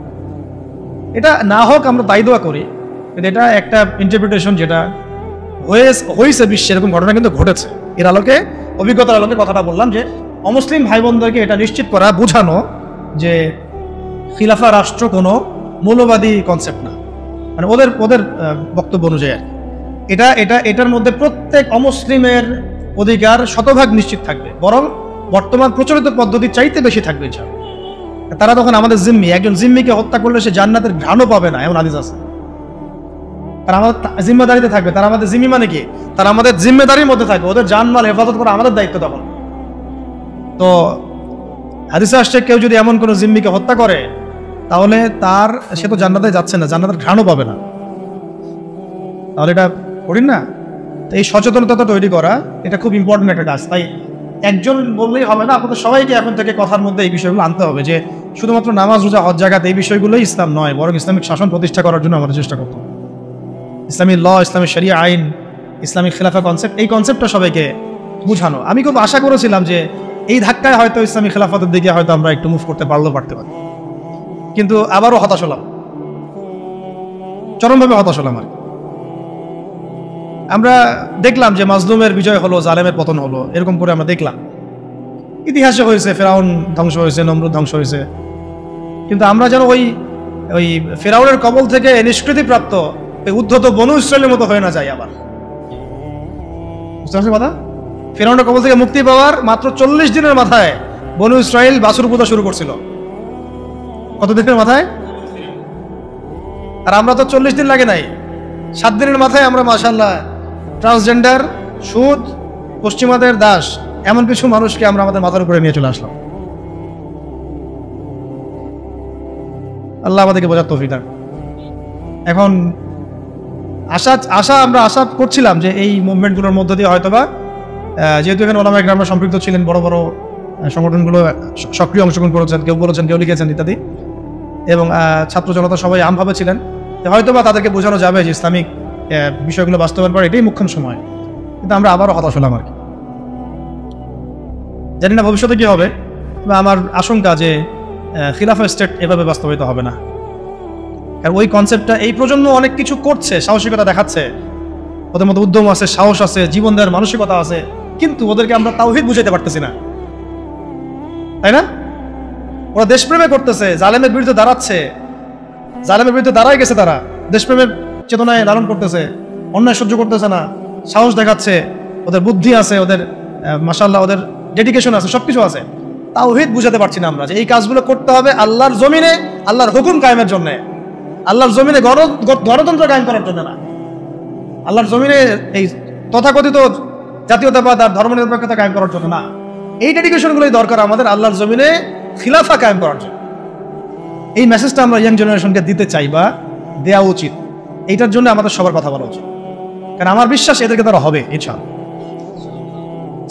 এটা না হোক, আমরা তাই দোয়া করি, কিন্তু এটা একটা ইন্টারপ্রিটেশন যেটা হয়েছে বিশ্বে, এরকম ঘটনা কিন্তু ঘটেছে। এর আলোকে, অভিজ্ঞতার আলোকে কথাটা বললাম যে অমুসলিম ভাই বোনদেরকে এটা নিশ্চিত করা, বোঝানো যে খিলাফা রাষ্ট্র কোনো মৌলবাদী কনসেপ্ট না, মানে ওদের ওদের বক্তব্য অনুযায়ী আর কি। এটার মধ্যে প্রত্যেক অমুসলিমের অধিকার শতভাগ নিশ্চিত থাকবে, বরং বর্তমান প্রচলিত পদ্ধতির চাইতে বেশি থাকবে। তারা তখন আমাদের জিম্মি, একজন জিম্মিকে হত্যা করলে সে জান্নাতের ঘ্রাণও পাবে না, এমন হাদিস আছে। তারা আমাদের জিম্মেদারিতে থাকবে। তারা আমাদের জিম্মি মানে কি? তারা আমাদের জিম্মেদারির মধ্যে থাকবে, ওদের জানমাল হেফাজত করা আমাদের দায়িত্ব তখন। তো হাদিসে আসছে কেউ যদি এমন কোনো জিম্মিকে হত্যা করে তাহলে সে তো জান্নাতে যাচ্ছে না, জান্নাতের ঘ্রাণও পাবে না। তাহলে এটা কঠিন না? এই সচেতনতা তৈরি করা এটা খুব ইম্পর্টেন্ট একটা কাজ। তাই একজন বললেই হবে না, আপনাদের সবাইকে এখন থেকে কথার মধ্যে এই বিষয়গুলো আনতে হবে যে শুধুমাত্র নামাজ, রোজা, হজ, জাকাত এই বিষয়গুলোই ইসলাম নয়, বরং ইসলামিক শাসন প্রতিষ্ঠা করার জন্য আমাদের চেষ্টা করতে হবে। ইসলামী ল, ইসলামী শরিয়া আইন, ইসলামিক খেলাফা কনসেপ্ট, এই কনসেপ্টটা সবাইকে বুঝানো। আমি খুব আশা করেছিলাম যে এই ধাক্কায় হয়তো ইসলামী খেলাফতের দিকে হয়তো আমরা একটু মুভ করতে পারতে পারি, কিন্তু আবারও হতাশ হলাম, চরমভাবে হতাশ হলাম। আর আমরা দেখলাম যে মাজলুমের বিজয় হলো, জালেমের পতন হলো, এরকম করে আমরা দেখলাম। ইতিহাসে হয়েছে, ফেরাউন ধ্বংস হয়েছে, নমরুদ ধ্বংস হয়েছে, কিন্তু আমরা যেন ওই ফেরাউনের কবল থেকে নিষ্কৃতিপ্রাপ্ত ওই উদ্ধত বনু ইসরায়েলের মতো হয়ে না যায় আবার। বুঝতে পারছেন কথা? ফেরাউনের কবল থেকে মুক্তি পাওয়ার মাত্র 40 দিনের মাথায় বনু ইসরায়েল বাছুর পূজা শুরু করছিল। কত দিনের মাথায়? আর আমরা তো 40 দিন লাগে নাই, 7 দিনের মাথায় আমরা মাশাআল্লাহ ট্রান্সজেন্ডার, সুদ, পশ্চিমাদের দাস, এমন কিছু মানুষকে আমরা আমাদের মাথার উপরে নিয়ে চলে আসলাম। আল্লাহ আমাদেরকে বোঝার তৌফিক দান। এখন আমরা আশা করছিলাম যে এই মুভমেন্টগুলোর মধ্য দিয়ে হয়তোবা, যেহেতু এখানে ওলামায়ে কেরামরা সম্পৃক্ত ছিলেন, বড় বড় সংগঠনগুলো সক্রিয় অংশগ্রহণ করেছেন, কেউ বলেছেন, কেউ লিখেছেন ইত্যাদি, এবং ছাত্র জনতা সবাই আমভাবে ছিলেন, হয়তোবা তাদেরকে বোঝানো যাবে যে ইসলামিক বিষয়গুলো বাস্তবায়ন করা এটাই মুখ্য সময়। কিন্তু আমরা আবারও হতাশ হলাম আর কি। জানি না ভবিষ্যতে কি হবে, বা আমার আশঙ্কা যে খিলাফা স্টেট এভাবে বাস্তবায়িত হবে না। কারণ ওই কনসেপ্টটা, এই প্রজন্ম অনেক কিছু করছে, সাহসিকতা দেখাচ্ছে, ওদের মধ্যে উদ্যম আছে, সাহস আছে, জীবন দেওয়ার মানসিকতা আছে, কিন্তু ওদেরকে আমরা তাওহীদ বুঝাইতে পারতেছি না, তাই না? ওরা দেশপ্রেমে করতেছে, জালেমের বিরুদ্ধে দাঁড়াচ্ছে, জালেমের বিরুদ্ধে দাঁড়াই গেছে, তারা দেশপ্রেমের চেতনায় লালন করতেছে, অন্যায় সহ্য করতেছে না, সাহস দেখাচ্ছে, ওদের বুদ্ধি আছে, ওদের মাশাআল্লাহ ওদের ডেডিকেশন আছে, সবকিছু আছে। তাওহীদ বুঝাতে পারছি না আমরা যে এই কাজগুলো করতে হবে আল্লাহর জমিনে, আল্লাহর হুকুম কায়েমের জন্য, আল্লাহর জমিনে গণতন্ত্র কায়েম করার জন্য না, আল্লাহর জমিনে এই তথাকথিত জাতীয়তাবাদ আর ধর্মনিরপেক্ষতা কায়েম করার জন্য না। এই ডেডিকেশনগুলোই দরকার আমাদের আল্লাহর জমিনে খিলাফা কায়েম করার জন্য। এই মেসেজটা আমরা ইয়াং জেনারেশনকে দিতে চাই, বা দেওয়া উচিত। এইটার জন্য আমাদের সবার কথা বলা উচিত, কারণ আমার বিশ্বাস এদেরকে তারা হবে ইনশাআল্লাহ।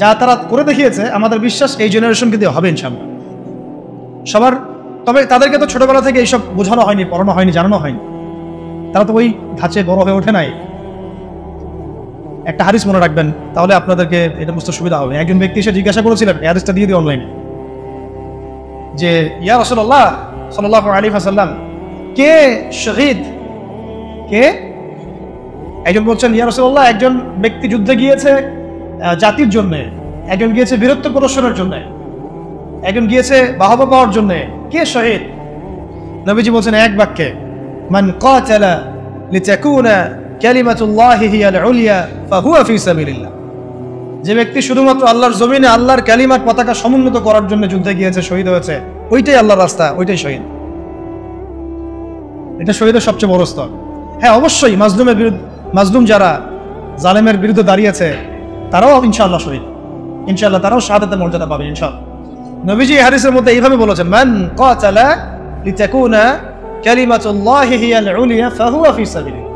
যা তারা করে দেখিয়েছে, আমাদের বিশ্বাস এই জেনারেশনকে দিয়ে হবে ইনশাআল্লাহ সবার। তবে তাদেরকে তো ছোটবেলা থেকে এইসব বোঝানো হয়নি, পড়ানো হয়নি, জানানো হয়নি, তারা তো ওই ধাঁচে বড় হয়ে ওঠে নাই। একটা হাদিস মনে রাখবেন, তাহলে আপনাদেরকে এটা বুঝতে সুবিধা হবে। একজন ব্যক্তি এসে জিজ্ঞাসা করেছিলেন, এই হাদিসটা দিয়ে দিই অনলাইনে, যে ইয়া রাসূলুল্লাহ সাল্লাল্লাহু আলাইহি ওয়াসাল্লাম, কে শহীদ, কে? একজন বলছেন, ইয়া রাসূলুল্লাহ, একজন ব্যক্তি যুদ্ধে গিয়েছে জাতির জন্য, একজন গিয়েছে বীরত্ব প্রদর্শনের জন্য, একজন গিয়েছে বাহবা পাওয়ার জন্য, কে শহীদ? নবীজি বলছেন এক বাক্যে, মান কাতালা লিতাকুনা কালিমাতুল্লাহি হিয়াল উলিয়া ফাহুয়া ফি সাবিলিল্লাহ। যে ব্যক্তি শুধুমাত্র আল্লাহর জমিনে আল্লাহর কালিমার পতাকা সমুন্নত করার জন্য যুদ্ধে গিয়েছে, শহীদ হয়েছে, ওইটাই আল্লাহর রাস্তা, ওইটাই শহীদ। এটা শহীদের সবচেয়ে বড় স্তর। হ্যাঁ, অবশ্যই মাজলুম যারা জালেমের বিরুদ্ধে দাঁড়িয়েছে তারাও ইনশাআল্লাহ শহীদ, ইনশাআল্লাহ তারাও শাহাদাতের মর্যাদা পাবে ইনশাআল্লাহ। নবীজি এই হাদিসের মধ্যে এইভাবে বলেছেন, মান কাতালা লিতাকুনা কালিমাতুল্লাহি হিয়াল উলিয়া ফাহুয়া ফি সাবিলিল্লাহ।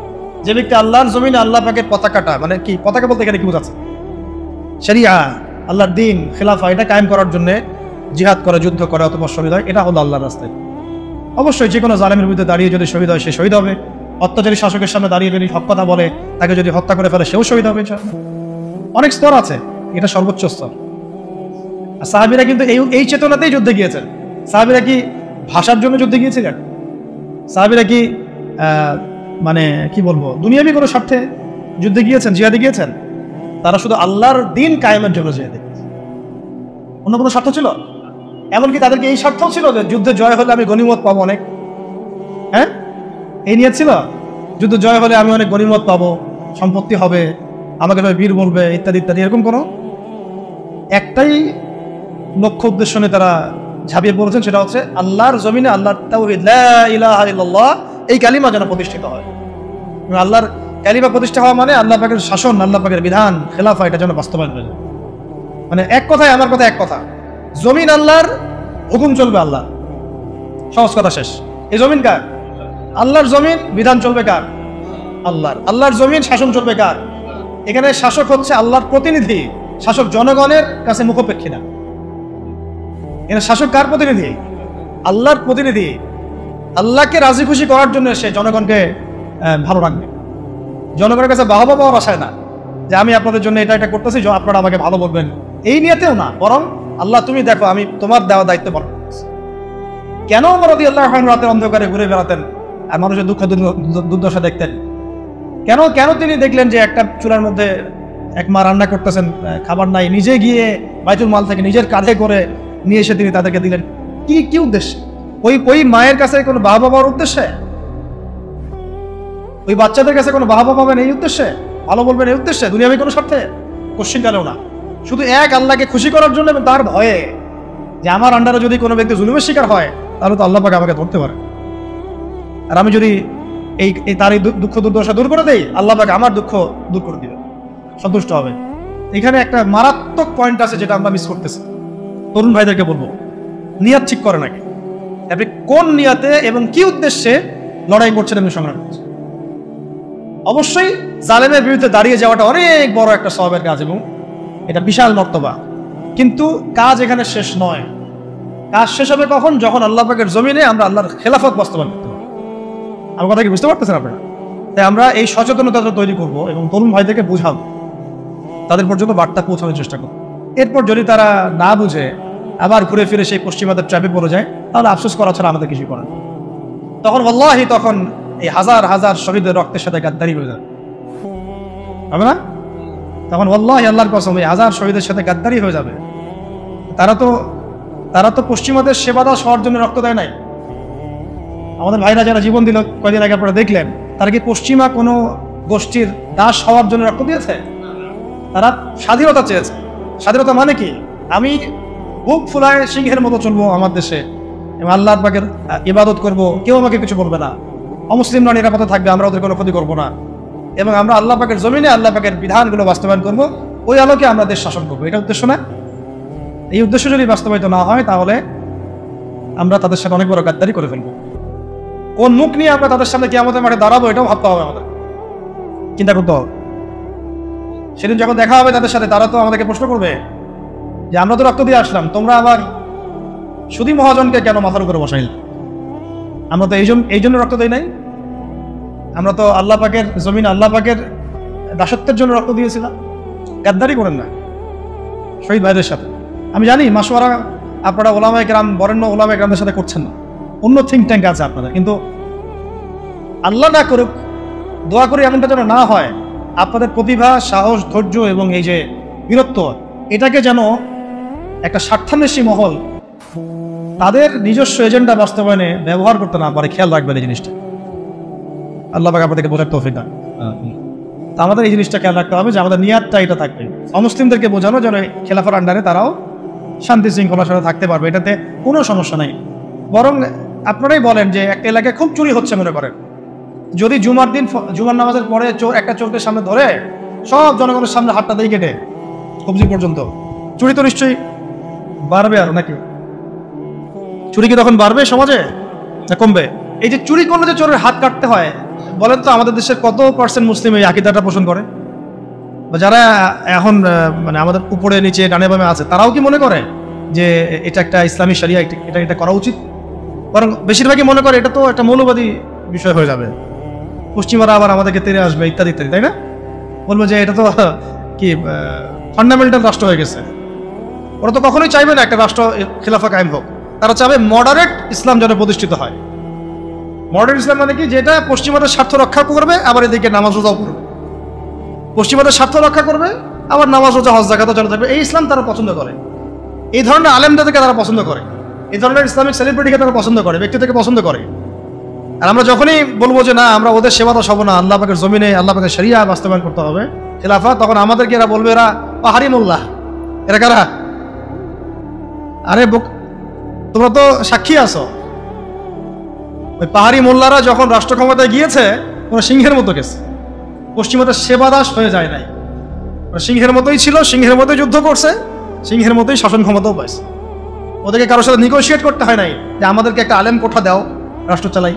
যে ব্যক্তি আল্লাহর জমিনে আল্লাহ পাকের পতাকাটা, মানে কি পতাকা বলতে এখানে কি বোঝাচ্ছে? শরিয়া, আল্লাহর দিন খেলাফা এটা কায়েম করার জন্য জিহাদ করে, যুদ্ধ করে, অথবা শহীদ হয়, এটা হলো আল্লাহর রাস্তায়। অবশ্যই যে কোনো জালেমের বিরুদ্ধে দাঁড়িয়ে যদি শহীদ হয় সে শহীদ হবে, অত্যাচারী শাসকের সামনে দাঁড়িয়ে যদি হক কথা বলে তাকে যদি হত্যা করে ফেলে সেও শহীদ হবে। অনেক স্তর আছে, এটা সর্বোচ্চ স্তর। আর সাহাবীরা কিন্তু এই চেতনাতেই যুদ্ধে গিয়েছেন। সাহাবীরা কি ভাষার জন্য যুদ্ধে গিয়েছিলেন? সাহাবীরা কি মানে কি বলবো দুনিয়াবি কোনো স্বার্থে যুদ্ধে গিয়েছেন, জিহাদে গিয়েছেন? তারা শুধু আল্লাহর দিন কায়েমের জন্য জিহাদে গিয়েছে। অন্য কোনো স্বার্থ ছিল? এমনকি তাদেরকে এই স্বার্থও ছিল যে যুদ্ধে জয় হলে আমি গনিমত পাবো অনেক। হ্যাঁ, এই নিয়ত ছিল, যুদ্ধ জয় হলে আমি অনেক গনিমত পাবো, সম্পত্তি হবে, আমাকে বীর বলবে, ইত্যাদি ইত্যাদি। এরকম কোনো একটাই লক্ষ্য উদ্দেশ্য নিয়ে তারা ঝাঁপিয়ে পড়েছেন, সেটা হচ্ছে আল্লাহর জমিনে আল্লাহর তাওহীদ লা ইলাহা ইল্লাল্লাহ এই কালিমা যেন প্রতিষ্ঠিত হয়। আল্লাহর কালিমা প্রতিষ্ঠা হওয়া মানে আল্লাহ পাকের শাসন, আল্লাহ পাকের বিধান, খেলাফা এটা যেন বাস্তবায়ন হয়ে যায়। মানে এক কথায় আমার কথা এক কথা, জমিন আল্লাহর, হুকুম চলবে আল্লাহ, সহজ কথা শেষ। এই জমিন কার? আল্লাহর জমিন, বিধান চলবে কার? আল্লাহর। আল্লাহর জমিন, শাসন চলবে কার? এখানে শাসক হচ্ছে আল্লাহর প্রতিনিধি, শাসক জনগণের কাছে মুখাপেক্ষী না। এখানে শাসক কার প্রতিনিধি? আল্লাহর প্রতিনিধি। আল্লাহকে রাজি খুশি করার জন্য সে জনগণকে ভালো রাখবে, জনগণের কাছে বাহবা পাওয়ার আশায় না যে আমি আপনাদের জন্য এটা এটা করতেছি, আপনারা আমাকে ভালো বলবেন, এই নিয়েতেও না, বরং আল্লাহ তুমি দেখো আমি তোমার দেওয়া দায়িত্ব পালন করছি। কেন ওমর রাদিয়াল্লাহু আনহু রাতের অন্ধকারে ঘুরে বেড়াতেন আর মানুষের দুঃখ দুর্দশা দেখতেন? কেন কেন তিনি দেখলেন যে একটা চুলার মধ্যে এক মা রান্না করতেছেন, খাবার নাই, নিজে গিয়ে বাইতুল মাল থেকে নিজের কাঁধে করে নিয়ে এসে তিনি তাদেরকে দিলেন? কি উদ্দেশ্যে? ওই মায়ের কাছে কোনো বাহবা পাওয়ার উদ্দেশ্যে? ওই বাচ্চাদের কাছে কোনো বাহবা পাবেন এই উদ্দেশ্যে? ভালো বলবেন এই উদ্দেশ্যে? দুনিয়াবি কোনো স্বার্থে? কোশ্চিনকালেও না। শুধু এক আল্লাহকে খুশি করার জন্য এবং তার ভয়ে যে আমার আন্ডারে যদি কোনো ব্যক্তি জুলুমের শিকার হয় তাহলে তো আল্লাহ পাক আমাকে ধরতে পারে, আর আমি যদি তার এই দুঃখ দুর্দশা দূর করে দেই, আল্লাহ পাক আমার দুঃখ দূর করে দিবে, সন্তুষ্ট হবে। এখানে একটা মারাত্মক পয়েন্ট আছে যেটা আমরা মিস করতেছি। তরুণ ভাইদেরকে বলবো, নিয়াত ঠিক করে নাকি? আপনি কোন নিয়াতে এবং কি উদ্দেশ্যে লড়াই করছেন এবং সংগ্রাম করছেন? অবশ্যই জালেমের বিরুদ্ধে দাঁড়িয়ে যাওয়াটা অনেক বড় একটা সওয়াবের কাজ এবং এটা বিশাল মর্তবা, কিন্তু কাজ এখানে শেষ নয়। কাজ শেষ হবে কখন? যখন আল্লাহ পাকের জমিনে আমরা আল্লাহর খেলাফত বাস্তবায়ন করতে পারবো। আমার কথা কি বুঝতে পারতেছেন আপনারা? তাই আমরা এই সচেতনতা তৈরি করব এবং তরুণ ভাইদেরকে বুঝাবো, তাদের পর্যন্ত বার্তা পৌঁছানোর চেষ্টা করবো। এরপর যদি তারা না বুঝে আবার ঘুরে ফিরে সেই পশ্চিমাদের ট্র্যাপে পড়ে যায়, তাহলে আফসোস করা ছাড়া আমাদের কিছু করার। তখন আল্লাহি তখন এই হাজার হাজার শহীদের রক্তের সাথে গাদ্দারি হয়ে যাবে, হবে না? তখন আল্লাহি আল্লাহর কসম এই হাজার শহীদের সাথে গাদ্দারি হয়ে যাবে। তারা তো পশ্চিমাদের সেবা দাস হওয়ার জন্য রক্ত দেয় নাই। আমাদের ভাইরা যারা জীবন দিল কয়েকদিন আগে আপনারা দেখলেন, তারা কি পশ্চিমা কোনো গোষ্ঠীর দাস হওয়ার জন্য রক্ত দিয়েছে? তারা স্বাধীনতা চেয়েছে। স্বাধীনতা মানে কি? আমি বুক ফুলায় সিংহের মতো চলবো আমার দেশে এবং আল্লাহ পাকের ইবাদত করব, কেউ আমাকে কিছু বলবে না, অমুসলিমরা নিরাপদে থাকবে, আমরা ওদের কোনো ক্ষতি করবো না, এবং আমরা আল্লাহ পাকের জমিনে আল্লাহ পাকের বিধানগুলো বাস্তবায়ন করবো, ওই আলোকে আমরা দেশ শাসন করবো। এটা উদ্দেশ্য না? এই উদ্দেশ্য যদি বাস্তবায়িত না হয় তাহলে আমরা তাদের সাথে অনেক বড় গাদ্দারি করে ফেলবো। কোন মুখ নিয়ে আমরা তাদের সামনে কিয়ামতের মাঠে দাঁড়াবো এটাও ভাবতে হবে, আমাদের চিন্তা করতে হবে। সেদিন যখন দেখা হবে তাদের সাথে, তারা তো আমাদেরকে প্রশ্ন করবে যে আমরা তো রক্ত দিয়ে আসলাম, তোমরা আবার সুধী মহাজনকে কেন মাথার উপরে বসাইলে? আমরা তো এই জন্য রক্ত দেই নাই। আমরা তো আল্লাহ পাকের জমিন, আল্লাহ পাকের দাসত্বের জন্য রক্ত দিয়েছিলাম। গাদ্দারি করেন না শহীদ ভাইদের সাথে। আমি জানি মাসওয়ারা আপনারা ওলামায়ে কেরাম, বরেণ্য ওলামায়ে কেরামদের সাথে করছেন না, অন্য থিঙ্ক ট্যাঙ্ক আছে আপনাদের, কিন্তু আল্লাহ না করুক, দোয়া করি এমনটা যেন না হয়। আপনাদের প্রতিভা, সাহস, ধৈর্য এবং এই যে বীরত্ব, এটাকে যেন একটা স্বার্থান্বেষী মহল তাদের নিজস্ব এজেন্ডা বাস্তবায়নে ব্যবহার করতে না পারে, খেয়াল রাখবেন এই জিনিসটা। আল্লাহ পাক আপনাদেরকে বোঝার তৌফিক দান। তা আমাদের এই জিনিসটা খেয়াল রাখতে হবে যে আমাদের নিয়াতটা এটা থাকবে, অমুসলিমদেরকে বোঝানো যেন খেলাফার আন্ডারে তারাও শান্তি শৃঙ্খলার সাথে থাকতে পারবে, এটাতে কোনো সমস্যা নাই। বরং আপনারাই বলেন যে একটা এলাকায় খুব চুরি হচ্ছে মনে করেন, যদি জুমার দিন জুমার নামাজের পরে একটা চোরকে সামনে ধরে সব জনগণের সামনে হাতটা দিয়ে কেটে কবজি পর্যন্ত, চুরি তো নিশ্চয়ই বাড়বে, আর নাকি চুরি কি তখন বাড়বে সমাজে না কমবে? এই যে চুরি করলে যে চোরের হাত কাটতে হয়, বলেন তো আমাদের দেশের কত % মুসলিম এই আকীদাটা পোষণ করে? বা যারা এখন মানে আমাদের উপরে নিচে ডানে বামে আছে, তারাও কি মনে করে যে এটা একটা ইসলামী শরিয়া, এটা এটা করা উচিত? বরং বেশিরভাগই মনে করে এটা তো একটা মৌলবাদী বিষয় হয়ে যাবে, পশ্চিমারা আবার আমাদেরকে তেড়ে আসবে ইত্যাদি ইত্যাদি, তাই না? বলবো যে এটা তো কি ফান্ডামেন্টাল রাষ্ট্র হয়ে গেছে। ওরা তো কখনোই চাইবে না একটা রাষ্ট্র খিলাফা কায়েম হোক, তারা চাবে মডারেট ইসলাম যেন প্রতিষ্ঠিত হয়। মডারেট ইসলাম মানে কি, যেটা পশ্চিমাদের স্বার্থ রক্ষা করবে আবার এদিকে নামাজ রোজাও করবে, পশ্চিমাদের স্বার্থ রক্ষা করবে আবার নামাজ রোজা হজ যাকাতও চালু থাকবে। এই ইসলাম তারা পছন্দ করে, এই ধরনের আলেমদেরকে তারা পছন্দ করে, এই ধরনের ইসলামিক সেলিব্রিটিকে তারা পছন্দ করে, ব্যক্তিদেরকে পছন্দ করে। আর আমরা যখনই বলবো যে না আমরা ওদের সেবা তো সব না, আল্লাহ পাকের জমিনে আল্লাহ পাকের শরিয়া বাস্তবায়ন করতে হবে, খেলাফা, তখন আমাদেরকে এরা বলবে এরা পাহাড়ি মোল্লা। এরা কারা? আরে তোমরা তো সাক্ষী আছো, ওই পাহাড়ি মোল্লারা যখন রাষ্ট্র ক্ষমতায় গিয়েছে ওরা সিংহের মতো গেছে, পশ্চিমাদের সেবাদাস হয়ে যায় নাই। ওরা সিংহের মতোই ছিল, সিংহের মতোই যুদ্ধ করছে, সিংহের মতোই শাসন ক্ষমতাও পাইছে। ওদেরকে কারোর সাথে নিগোশিয়েট করতে হয় নাই যে আমাদেরকে একটা আলেম কোঠা দাও রাষ্ট্র চালাই।